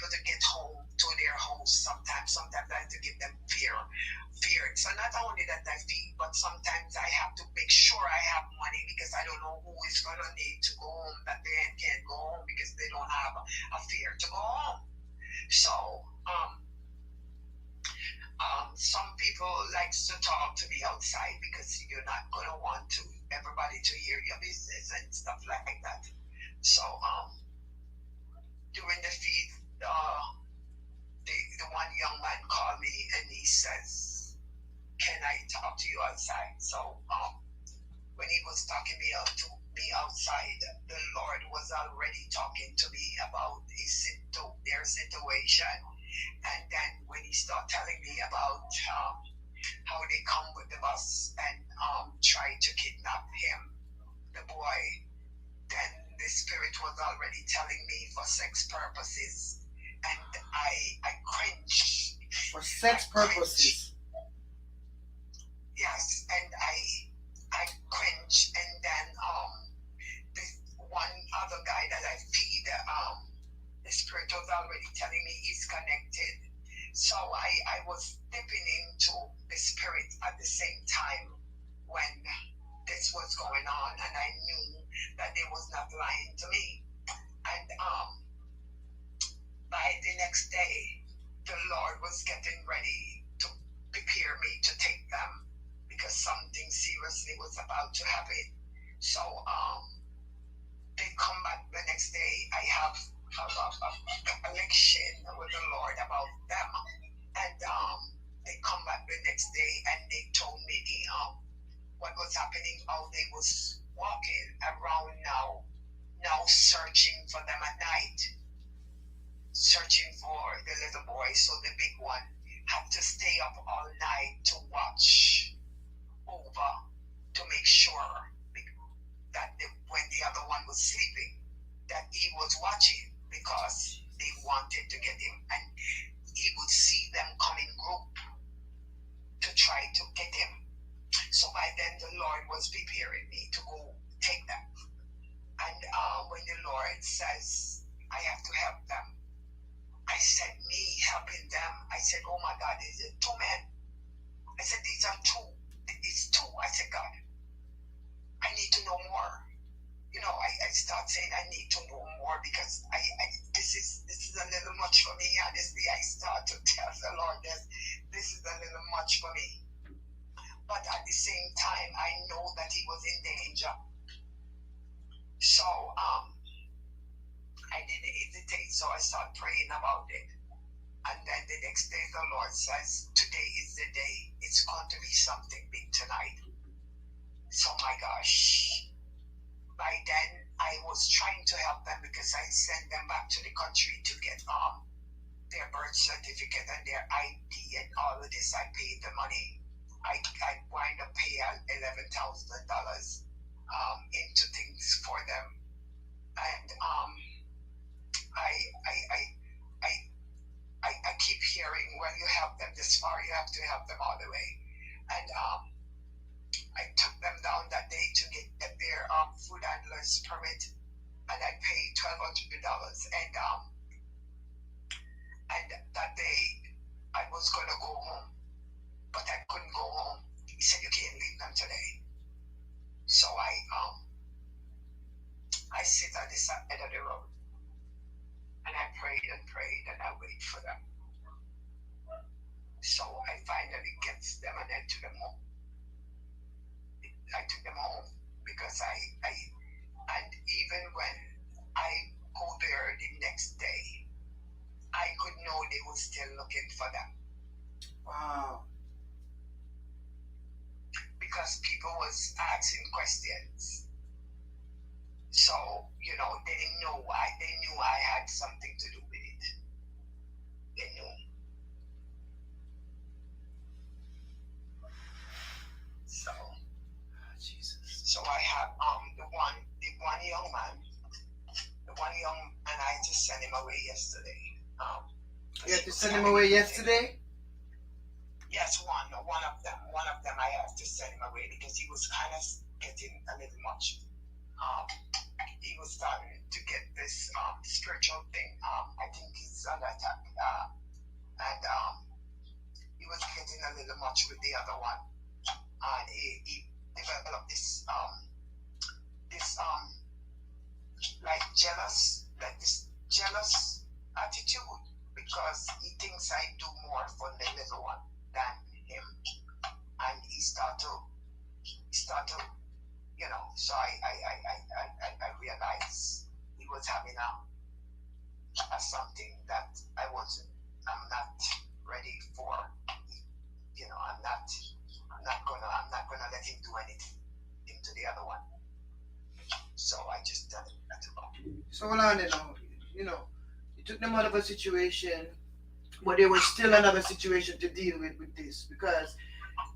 to get home to their house. Sometimes I have to give them fear. So not only that I feed, but sometimes I have to make sure I have money, because I don't know who is gonna need to go home that they can't go home because they don't have a fear to go home. So some people likes to talk to me outside because you're not gonna want to everybody to hear your business and stuff like that. So during the feed, the one young man called me and he says, "Can I talk to you outside?" So when he was talking to me outside, the Lord was already talking to me about their situation. And then when he started telling me about how they come with the bus and try to kidnap him, the boy, then the spirit was already telling me for sex purposes, and I cringe. For sex purposes. Yes, and I cringe, and then this one other guy that I feed, the spirit was already telling me he's connected. So I was dipping into the spirit at the same time when this was going on, and I knew that they was not lying to me. And by the next day, the Lord was getting ready to prepare me to take them, because something seriously was about to happen. So they come back the next day. I have a election with the Lord about them, and they come back the next day and they told me what was happening, how they was walking around now searching for them at night, searching for the little boy. So the big one had to stay up all night to watch over, to make sure that when the other one was sleeping, that he was watching, because they wanted to get him, and he would see them come in group to try to get him. So by then the Lord was preparing me to go take them. And when the Lord says I have to help them, I said, me helping them, I said, oh my God, is it two men? I said, these are two. It's two. I said, God. start saying I need to know more because this is a little much for me. Honestly, I start to tell the Lord this is a little much for me. But at the same time, I know that he was in danger. So I didn't hesitate. So I started praying about it. And then the next day, the Lord says, today is the day. It's going to be something big tonight. So my gosh, by then I was trying to help them because I sent them back to the country to get their birth certificate and their ID and all of this. I paid the money. I wind up paying $11,000 into things for them, and I keep hearing, when you help them this far, you have to help them all the way. And I took them down that day to get their food handler's permit, and I paid $1,200. And that day I was gonna go home, but I couldn't go home. He said, you can't leave them today. So I sit at the side of the road, and I prayed and prayed, and I wait for them. So I finally get them, and I took them home. I took them home because and even when I go there the next day, I could know they were still looking for them. Wow. Because people was asking questions. So, they didn't know why. They knew I had something to do with it. They knew. So, Jesus. So I have the one young man. I just sent him away yesterday. You had to send him away yesterday? Yes, one of them. One of them I have to send him away because he was kind of getting a little much. He was starting to get this spiritual thing. I think he's under attack. And he was getting a little much with the other one. And he developed this jealous attitude because he thinks I do more for the little one than him. And he start to so I realized he was having a something that I'm not ready for. I'm not gonna let him do anything to the other one. So I just let him go. So hold on now. You took them out of a situation, but there was still another situation to deal with this because,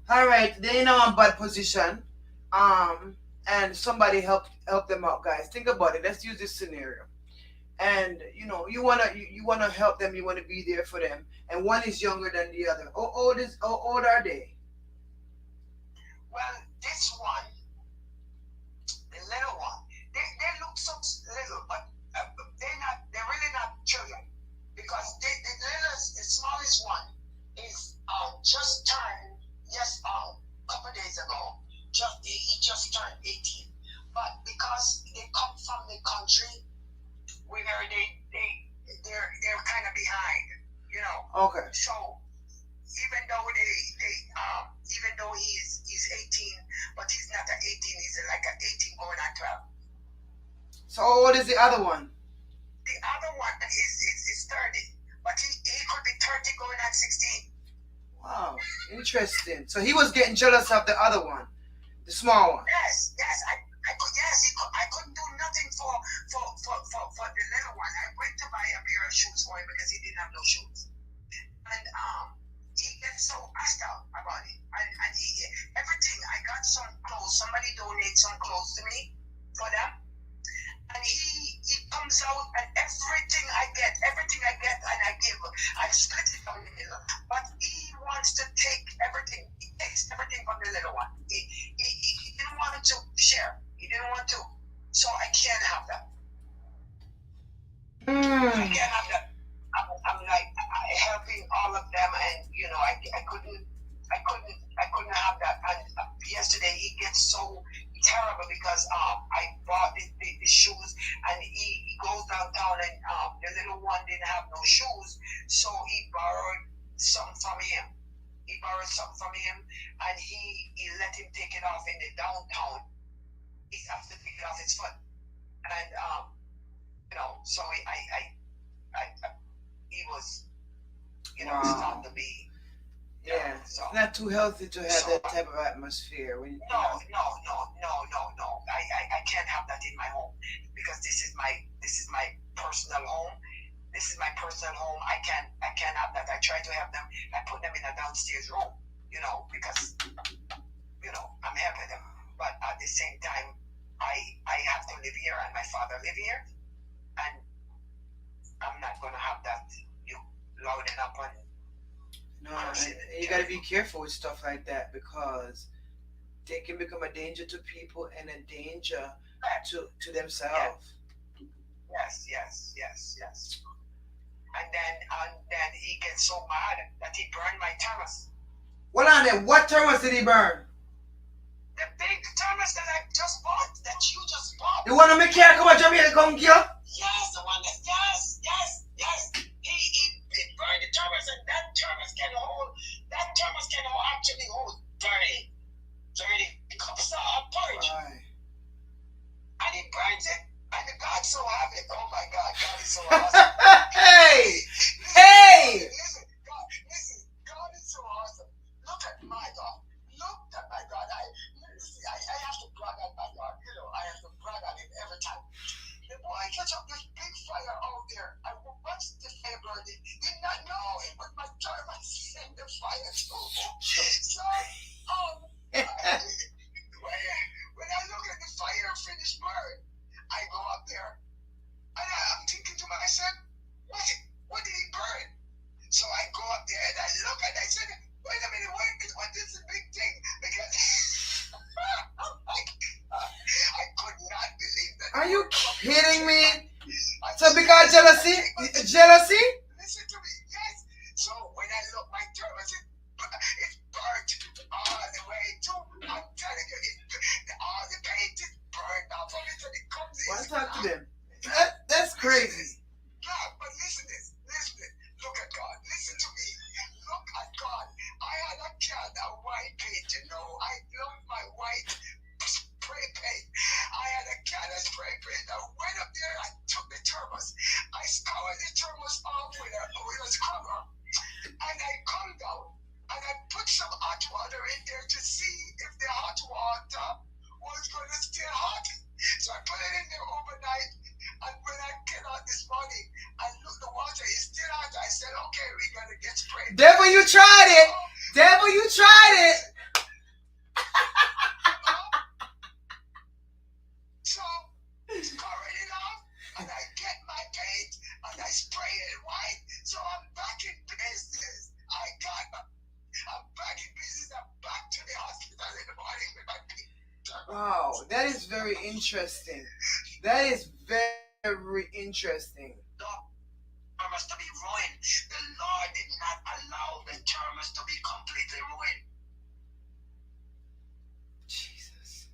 all right, they're in a bad position, and somebody help them out, guys. Think about it. Let's use this scenario, and you wanna help them, you wanna be there for them, and one is younger than the other. How old are they? Well, this one, the little one, they look so little, but they're really not children because the smallest one is just turned a couple days ago. He just turned 18, but because they come from the country where they're kind of behind, Okay. So even though he's 18, but he's not an 18, he's like an 18 going on 12. So how old is the other one? The other one is 30, but he could be 30 going on 16. Wow, interesting. So he was getting jealous of the other one, the small one. Yes, I couldn't do nothing for the little one. I went to buy a pair of shoes for him because he didn't have no shoes, and he gets so asked out about it. And he everything. I got some clothes. Somebody donated some clothes to me for them. And he comes out and everything I get and I give, I split it down the middle. But he wants to take everything. He takes everything from the little one. He didn't want to share. He didn't want to. So I can't have that. I can't have that. I'm like helping all of them, and I couldn't have that. And yesterday he gets so terrible because I bought the shoes not too healthy to have So that type of atmosphere. When, you no, know. no. I can't have that in my home because this is my personal home. This is my personal home. I can't have that. I try to have them. I put them in a downstairs room, because I'm helping them. But at the same time, I have to live here and my father live here, and I'm not gonna have that loading up on. No, you got to be careful with stuff like that because they can become a danger to people and a danger to themselves. Yes. And then he gets so mad that he burned my thermos. Well, on there, what thermos did he burn? The big thermos that I just bought, that you just bought. The one that make care come to Jamaica come give? Yes, the one that, yes. He burned the thermos, and that thermos can actually hold 30 cups of porridge. Right. And he burns it, and God's so happy. Oh my God, God is so awesome. Hey! Listen, God is so awesome. Look at my God. I have to brag on my God. I have to brag on him every time. The boy catch up this big fire out there. I watched the fire burning. Did not know it was my thermos in the fire too. So, when I look at the fire finished burn, I go up there and I'm thinking to myself, what did he burn? So I go up there and I look and I said, wait a minute, what is the big thing? Because I could not believe that. Are you kidding me? So because jealousy? Jealousy? Listen to me, yes. So when I look, my thermos is burnt all the way to, I'm telling you, all the paint is burnt off of it and it comes in. Why talk to them? That's crazy. God, but listen this. Look at God. Listen to me. Look at God. I had a can of white paint, I love my white spray paint. I had a can of spray paint. I went up there, I took the thermos. I scoured the thermos off with a scrubber. And I come down and I put some hot water in there to see if the hot water was going to stay hot. So I put it in there overnight. And when I came out this morning, I looked, the water is still hot. I said, okay, we're going to get sprayed. Devil, you tried it. Devil, you tried it. So, scoring it off, and I get my paint, and I spray it white. So I'm back in business. I'm back in business. I'm back to the hospital in the morning with my paint. Wow, that is very interesting. That is very interesting. The thermos to be ruined. The Lord did not allow the thermos to be completely ruined. Jesus.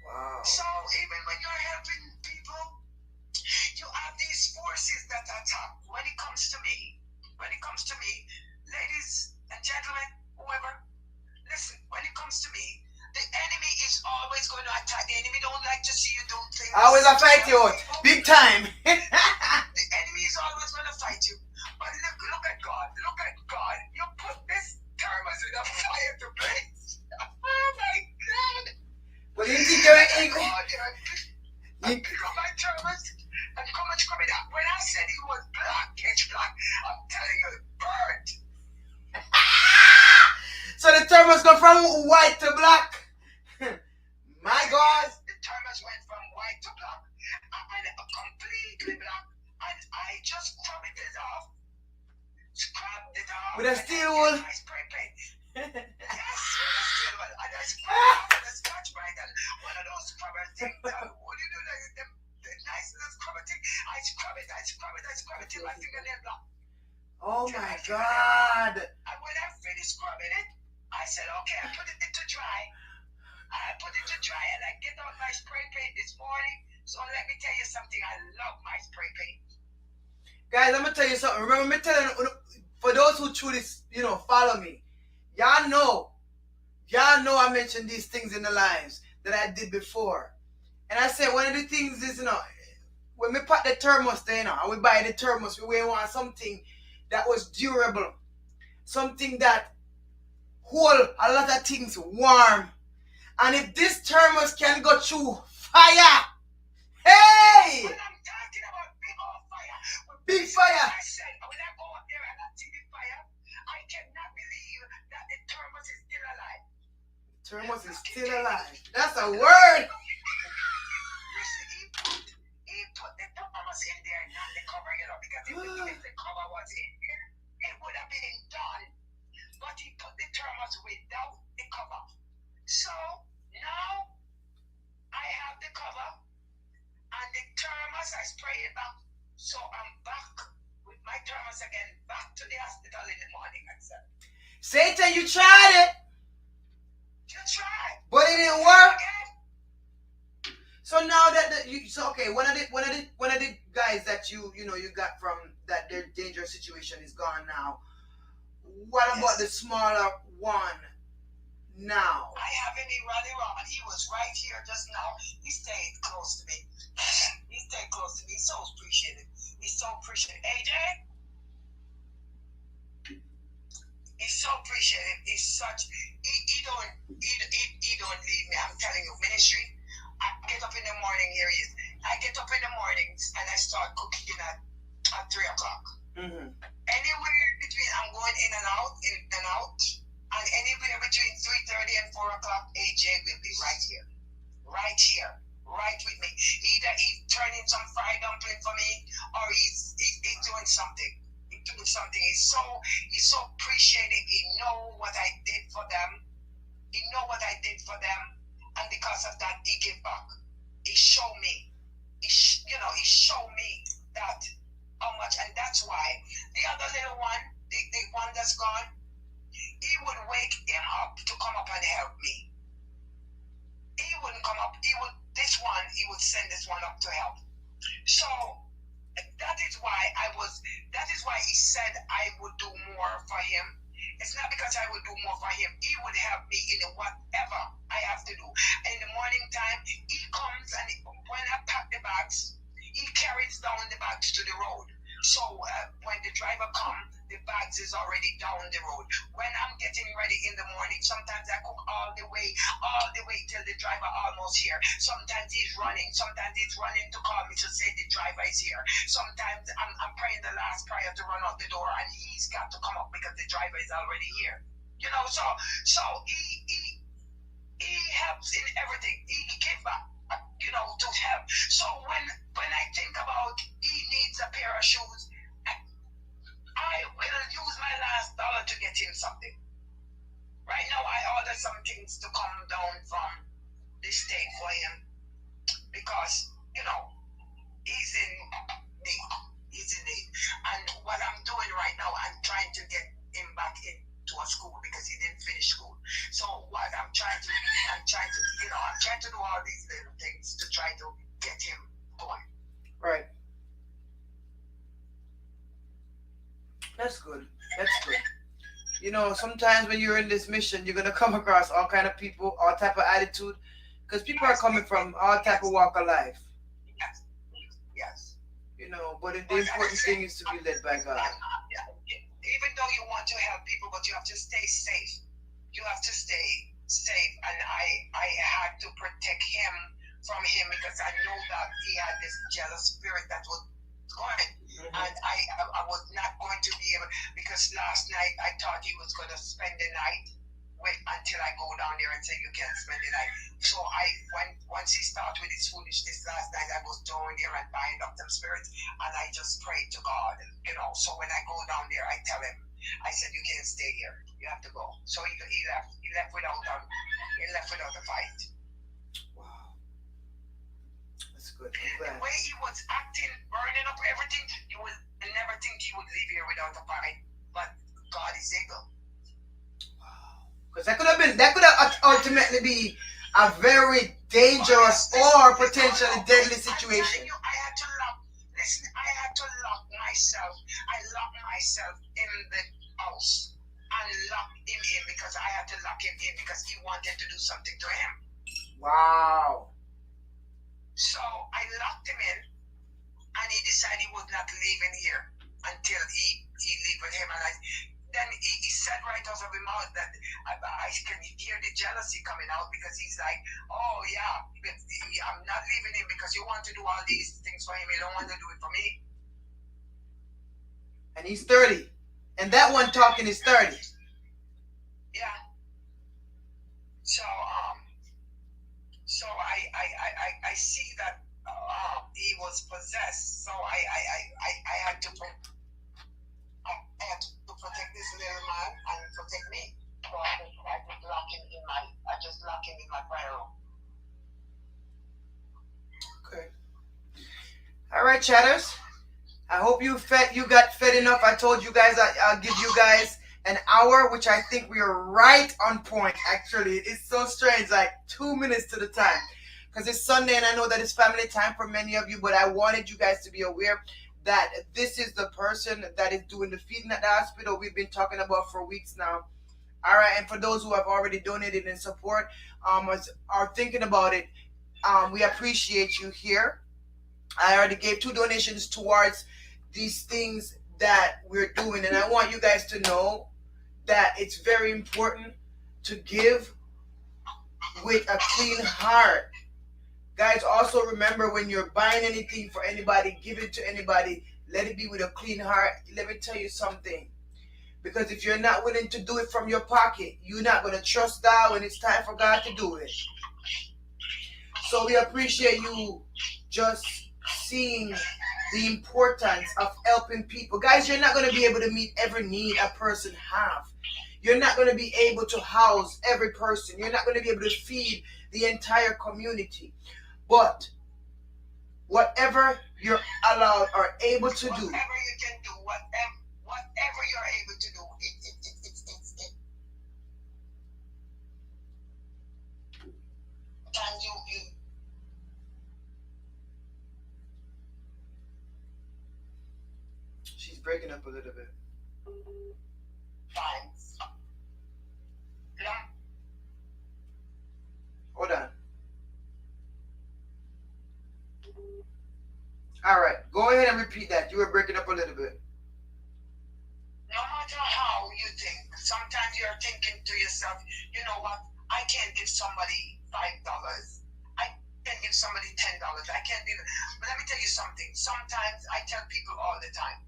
Wow. So even when you're helping people, you have these forces that attack. When it comes to me, ladies and gentlemen, whoever, listen, when it comes to me, the enemy is always going to attack. The enemy don't like to see you do things. I always fight you out. Big time. The enemy is always going to fight you. But look at God. Look at God. You put this thermos in a fire to blaze. Oh my God. Well, you think you're angry? I pick up my thermos and come and scrub it out. When I said it was black, pitch black, I'm telling you, it burned. So the thermos go from white to black. My God. The thermos went from white to black. And completely black. And I just scrubbed it off. With a steel wool. I spray paint. Yes, with a steel wool. And I scrubbed it off with a scotch brite. And one of those scrubber things. What do you do? The nice little scrubber thing. I scrub it till my fingernail black. Oh my God. And when I finished scrubbing it, I said, okay, I put it to dry. And I get out my spray paint this morning. So let me tell you something. I love my spray paint. Guys, I'm going to tell you something. Remember me telling, for those who truly, follow me, y'all know I mentioned these things in the lives that I did before. And I said one of the things is, when we put the thermos there, and we buy the thermos, we want something that was durable. Something that hold a lot of things warm. And if this thermos can go through fire, hey! When I'm talking about big old fire, Big fire. I said, when I go up there and I see the fire, I cannot believe that the thermos is still alive. Thermos is still alive. That's a word. He put the thermos in there, not the cover, because if the cover was in there, it would have been done. But he put the thermos without the cover. So now I have the cover and the thermos, I spray it back. So I'm back with my thermos again, back to the hospital in the morning at 7. Satan, you tried it. You tried. But it didn't work. Again? So now that okay, one of the guys that you got from that their dangerous situation is gone now. What about the smaller one now? I haven't even run around. He was right here just now. He stayed close to me. He stayed close to me. He's so appreciative. He's so appreciative. AJ? He's so appreciative. He's such. He don't leave me. I'm telling you, ministry. I get up in the morning. Here he is. I get up in the mornings and I start cooking at 3 o'clock. Mm-hmm. Anywhere between, I'm going in and out, and anywhere between 3:30 and 4 o'clock, AJ will be right here, right with me. Either he's turning some fried dumpling for me, or he's doing something. He's so appreciative. He know what I did for them. And because of that, he give back. He showed me. He showed me that how much, and that's why the other little one, the one that's gone, he would wake him up to come up and help me. He wouldn't come up. He would send this one up to help. So that is why he said I would do more for him. It's not because I would do more for him. He would help me in whatever I have to do. In the morning time, he comes and when I pack the bags, he carries down the bags to the road. So when the driver comes, the bags is already down the road. When I'm getting ready in the morning, sometimes I cook all the way till the driver almost here. Sometimes he's running to call me to say the driver is here. Sometimes I'm praying the last prayer to run out the door and he's got to come up because the driver is already here. So he helps in everything. He gives back. To help. So when I think about he needs a pair of shoes, I will use my last dollar to get him something. Right now, I order some things to come down from the state for him because he's in need. And what I'm doing right now, I'm trying to get him back into a school because he didn't finish school. So what I'm trying to do all these little things to try to get him going. Right. That's good. Sometimes when you're in this mission, you're gonna come across all kind of people, all type of attitude, because people are coming from all type of walk of life. Yes. But the important thing is to be led by God. Even though you want to help people, but you have to stay safe. And I had to protect him from him because I know that he had this jealous spirit that was going. Mm-hmm. And I was not going to be able, because last night I thought he was going to spend the night. Wait until I go down there and say you can't spend the night. So once he started with his foolishness last night, I was down there and bind up them spirits, and I just prayed to God. So when I go down there, I tell him, I said you can't stay here. You have to go. So he left. He left without a fight. Wow, that's good. The way he was acting, burning up everything, you would never think he would leave here without a fight. But God is able. Because that could have ultimately be a very dangerous or potentially deadly situation. I had to lock myself. I locked myself in the house and locked him in because I had to lock him in because he wanted to do something to him. Wow. So I locked him in and he decided he was not leaving here until he leave with him. And then he said right out of his mouth that I can hear the jealousy coming out, because he's like, oh yeah, I'm not leaving him because you want to do all these things for him. You don't want to do it for me. And he's 30. And that one talking is 30. Yeah. So I see that he was possessed. So I had to protect this little man and protect me. So I just lock him in my prayer room. Okay. All right, chatters. I hope you got fed enough. I told you guys I'll give you guys an hour, which I think we are right on point. Actually, it's so strange, like 2 minutes to the time, because it's Sunday and I know that it's family time for many of you. But I wanted you guys to be aware that this is the person that is doing the feeding at the hospital we've been talking about for weeks now. All right, and for those who have already donated in support, are thinking about it, we appreciate you here. I already gave 2 donations towards these things that we're doing, and I want you guys to know that it's very important to give with a clean heart. Guys, also remember, when you're buying anything for anybody, give it to anybody, let it be with a clean heart. Let me tell you something. Because if you're not willing to do it from your pocket, you're not going to trust God when it's time for God to do it. So we appreciate you just seeing the importance of helping people. Guys, you're not going to be able to meet every need a person have. You're not going to be able to house every person. You're not going to be able to feed the entire community. But whatever you're allowed or able to do, whatever you can do, whatever you're able to do, can you She's breaking up a little bit. fine. Yeah. Hold on. All right, go ahead and repeat that. You were breaking up a little bit. No matter how you think, sometimes you're thinking to yourself, you know what, I can't give somebody $5. I can't give somebody $10. I can't give it. But let me tell you something. Sometimes I tell people all the time,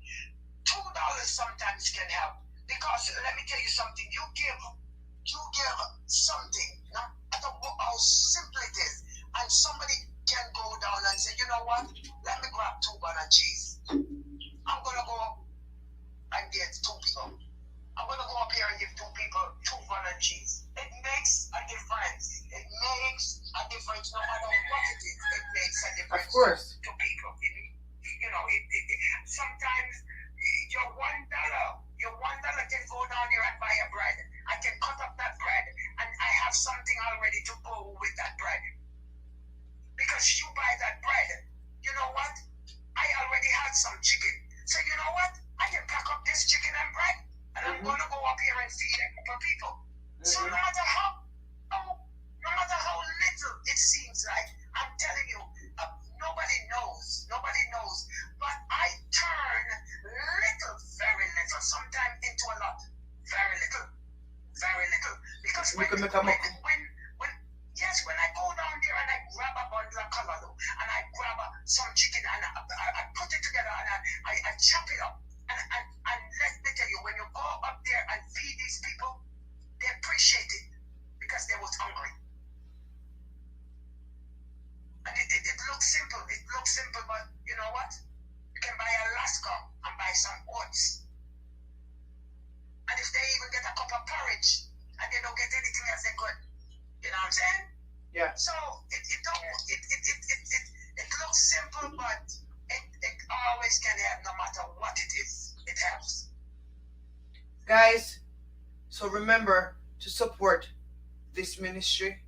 $2 sometimes can help. Because let me tell you something, you give something, no matter how simple it is, and somebody can go down and say, you know what, let me grab 2 bun and cheese. I'm going to go and get 2 people. I'm going to go up here and give 2 people 2 bun and cheese. It makes a difference. It makes a difference no matter what it is. It makes a difference Of course. to people. Sometimes your $1 can go down here and buy a bread. I can cut up that bread and I have something already to go with that bread. Because you buy that bread, you know what? I already had some chicken. So you know what? I can pack up this chicken and bread and I'm going to go up here and feed a couple of people. So no matter how little it seems like, I'm telling you, nobody knows. But I turn little, very little, sometimes into a lot. Very little. Because when I go down there and I grab a bundle of callaloo and I grab some chicken and I put it together and I chop it up. And let me tell you, when you go up there and feed these people, they appreciate it because they was hungry. And it looks simple. But you know what? You can buy Alaska and buy some oats. And if they even get a cup of porridge and they don't get anything else, they could. You know what I'm saying? Yeah. So it looks simple, but it always can help no matter what it is. It helps. Guys, so remember to support this ministry,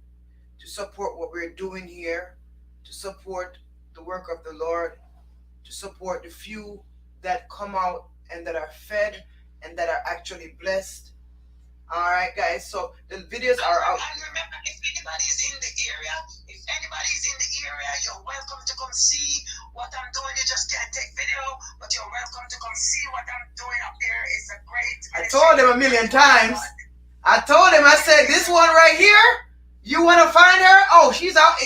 to support what we're doing here, to support the work of the Lord, to support the few that come out and that are fed and that are actually blessed. All right, guys, so the videos are out. And remember, if anybody's in the area, you're welcome to come see what what I'm doing. You just can't take video, but you're welcome to come see what I'm doing up there. It's a great. I told them a million times. I told him, I said, this one right here, you want to find her? Oh, she's out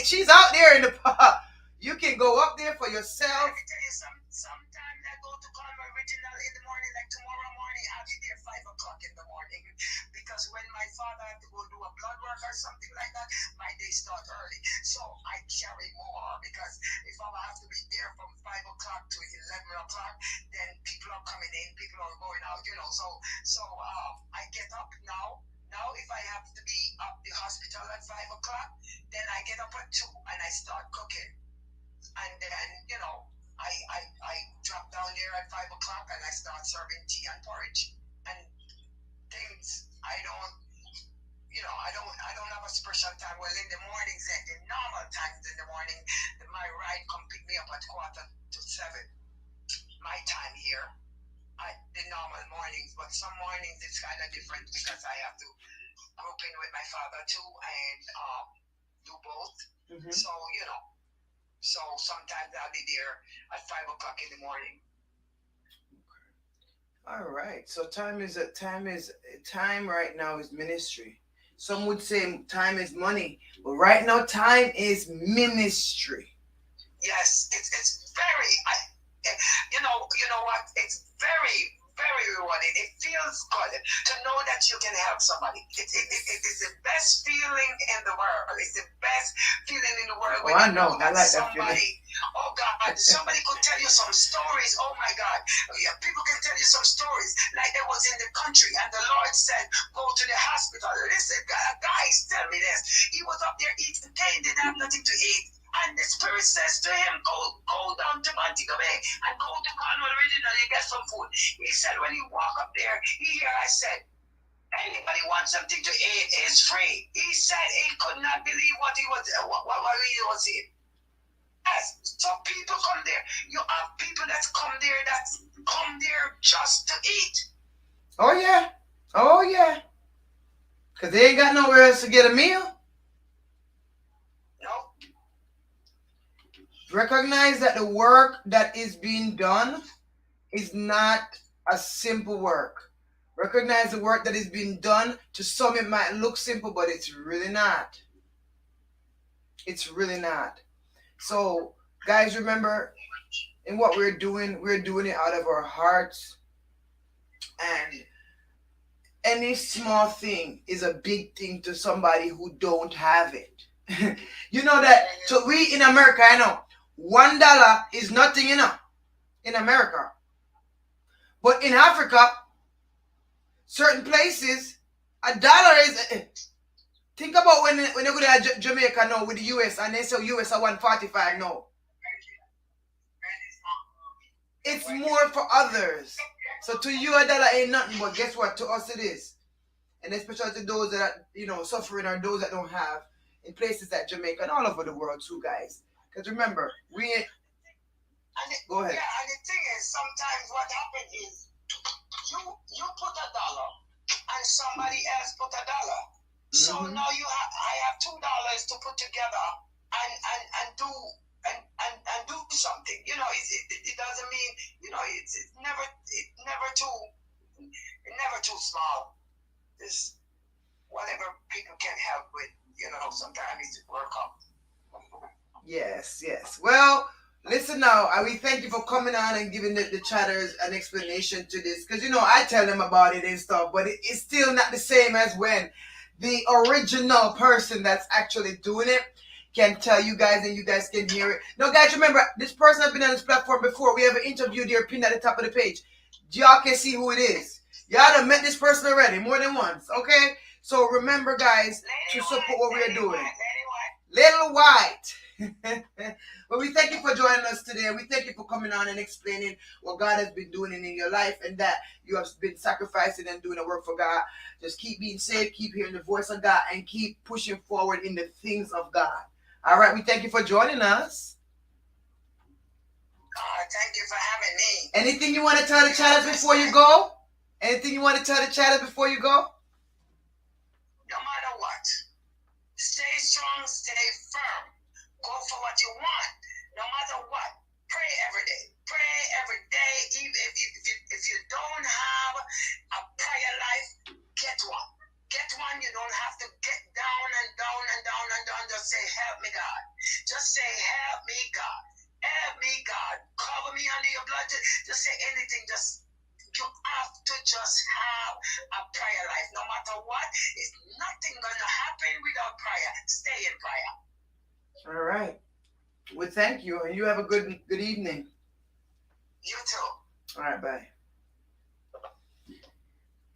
there in the you can go up there for yourself. Let me tell you, sometimes I go to Cornwall Original in the morning, like tomorrow morning, I'll be there 5 o'clock in the morning. Because when my father had to go do a blood work or something like that, my day start early. So I carry more, because if I have to be there from 5 o'clock to 11 o'clock, then people are coming in, people are going out, you know. So I get up now. Now, if I have to be at the hospital at 5 o'clock, then I get up at 2 and I start cooking. And then, you know, I drop down there at 5 o'clock and I start serving tea and porridge. And things I don't have a special time. Well, in the mornings, at the normal times in the morning, my ride come pick me up at 6:45, my time here. The normal mornings, but some mornings it's kind of different because I have to group in with my father too and do both. Mm-hmm. So, you know, sometimes I'll be there at 5 o'clock in the morning. All right. So time right now is ministry. Some would say time is money, but right now time is ministry. Yes, it's very. You know what? It's very, very rewarding. It feels good to know that you can help somebody. It is the best feeling in the world. It's the best feeling in the world when you know that somebody. Oh God, somebody could tell you some stories. Oh my God, yeah, people can tell you some stories. Like they was in the country and the Lord said, "Go to the hospital." Listen, guys, tell me this. He was up there eating cane, didn't have nothing to eat. And the Spirit says to him, go down to Montego Bay and go to Cornwall Original and get some food. He said when he walked up there, I said, anybody wants something to eat, it's free. He said he could not believe what he was eating. Yes, so people come there. You have people that come there just to eat. Oh yeah. Because they ain't got nowhere else to get a meal. Recognize that the work that is being done is not a simple work. Recognize the work that is being done. To some it might look simple, but it's really not. It's really not. So, guys, remember, in what we're doing it out of our hearts. And any small thing is a big thing to somebody who don't have it. You know that, so we in America, I know, $1 is nothing enough in America. But in Africa, certain places, $1 is. Think about when you go to Jamaica now with the US and they say US are 145 now. It's more for others. So to you, $1 ain't nothing, but guess what? To us it is. And especially to those that are, suffering, or those that don't have, in places like Jamaica and all over the world too, guys. Because remember, go ahead. Yeah, and the thing is, sometimes what happens is you put $1 and somebody else put $1. Mm-hmm. So now I have $2 to put together and do something. It doesn't mean it's never too small. It's whatever people can help with. Sometimes it's work up. Yes. Well, listen now, we thank you for coming on and giving the chatters an explanation to this. Because, I tell them about it and stuff, but it's still not the same as when the original person that's actually doing it can tell you guys and you guys can hear it. Now, guys, remember, this person has been on this platform before. We have an interview there pinned at the top of the page. Y'all can see who it is. Y'all done met this person already more than once, okay? So remember, guys, to support what we're doing. Little White. But we thank you for joining us today. We thank you for coming on and explaining what God has been doing in your life and that you have been sacrificing and doing the work for God. Just keep being safe, keep hearing the voice of God, and keep pushing forward in the things of God. All right, we thank you for joining us. Thank you for having me. Anything you want to tell the chatters before you go? Anything you want to tell the chatters before you go? No matter what, stay strong, stay firm. Go for what you want. No matter what, pray thank you, and you have a good evening. You too. All right, bye.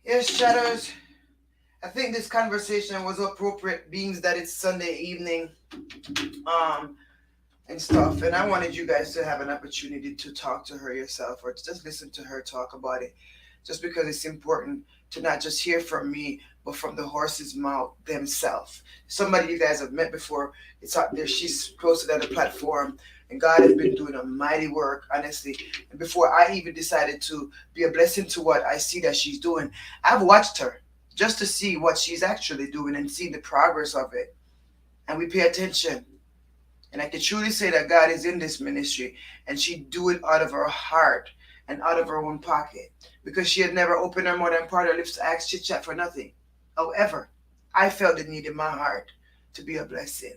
Yes, shadows. I think this conversation was appropriate, being that it's Sunday evening, um, and stuff. And I wanted you guys to have an opportunity to talk to her yourself, or to just listen to her talk about it, just because it's important to not just hear from me, but from the horse's mouth themselves. Somebody you guys have met before, it's out there. She's posted on the platform, and God has been doing a mighty work, honestly. And before I even decided to be a blessing to what I see that she's doing, I've watched her just to see what she's actually doing and see the progress of it. And we pay attention. And I can truly say that God is in this ministry, and she do it out of her heart and out of her own pocket, because she had never opened her mouth and part her lips to ask chit chat for nothing. However, I felt the need in my heart to be a blessing.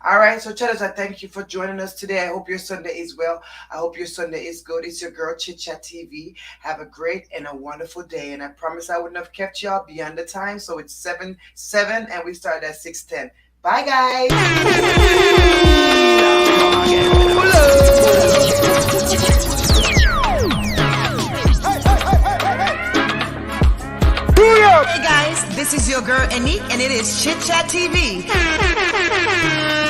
All right, so Chatters, I thank you for joining us today. I hope your Sunday is well. I hope your Sunday is good. It's your girl, Chit Chat TV. Have a great and a wonderful day. And I promise I wouldn't have kept y'all beyond the time. So it's 7:07, and we started at 6:10. Bye, guys. Hey guys, this is your girl Anique, and it is Chit Chat TV,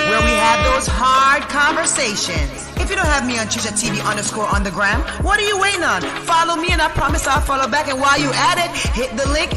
where we have those hard conversations. If you don't have me on Chit Chat TV _ on the gram, what are you waiting on? Follow me, and I promise I'll follow back. And while you at it, hit the link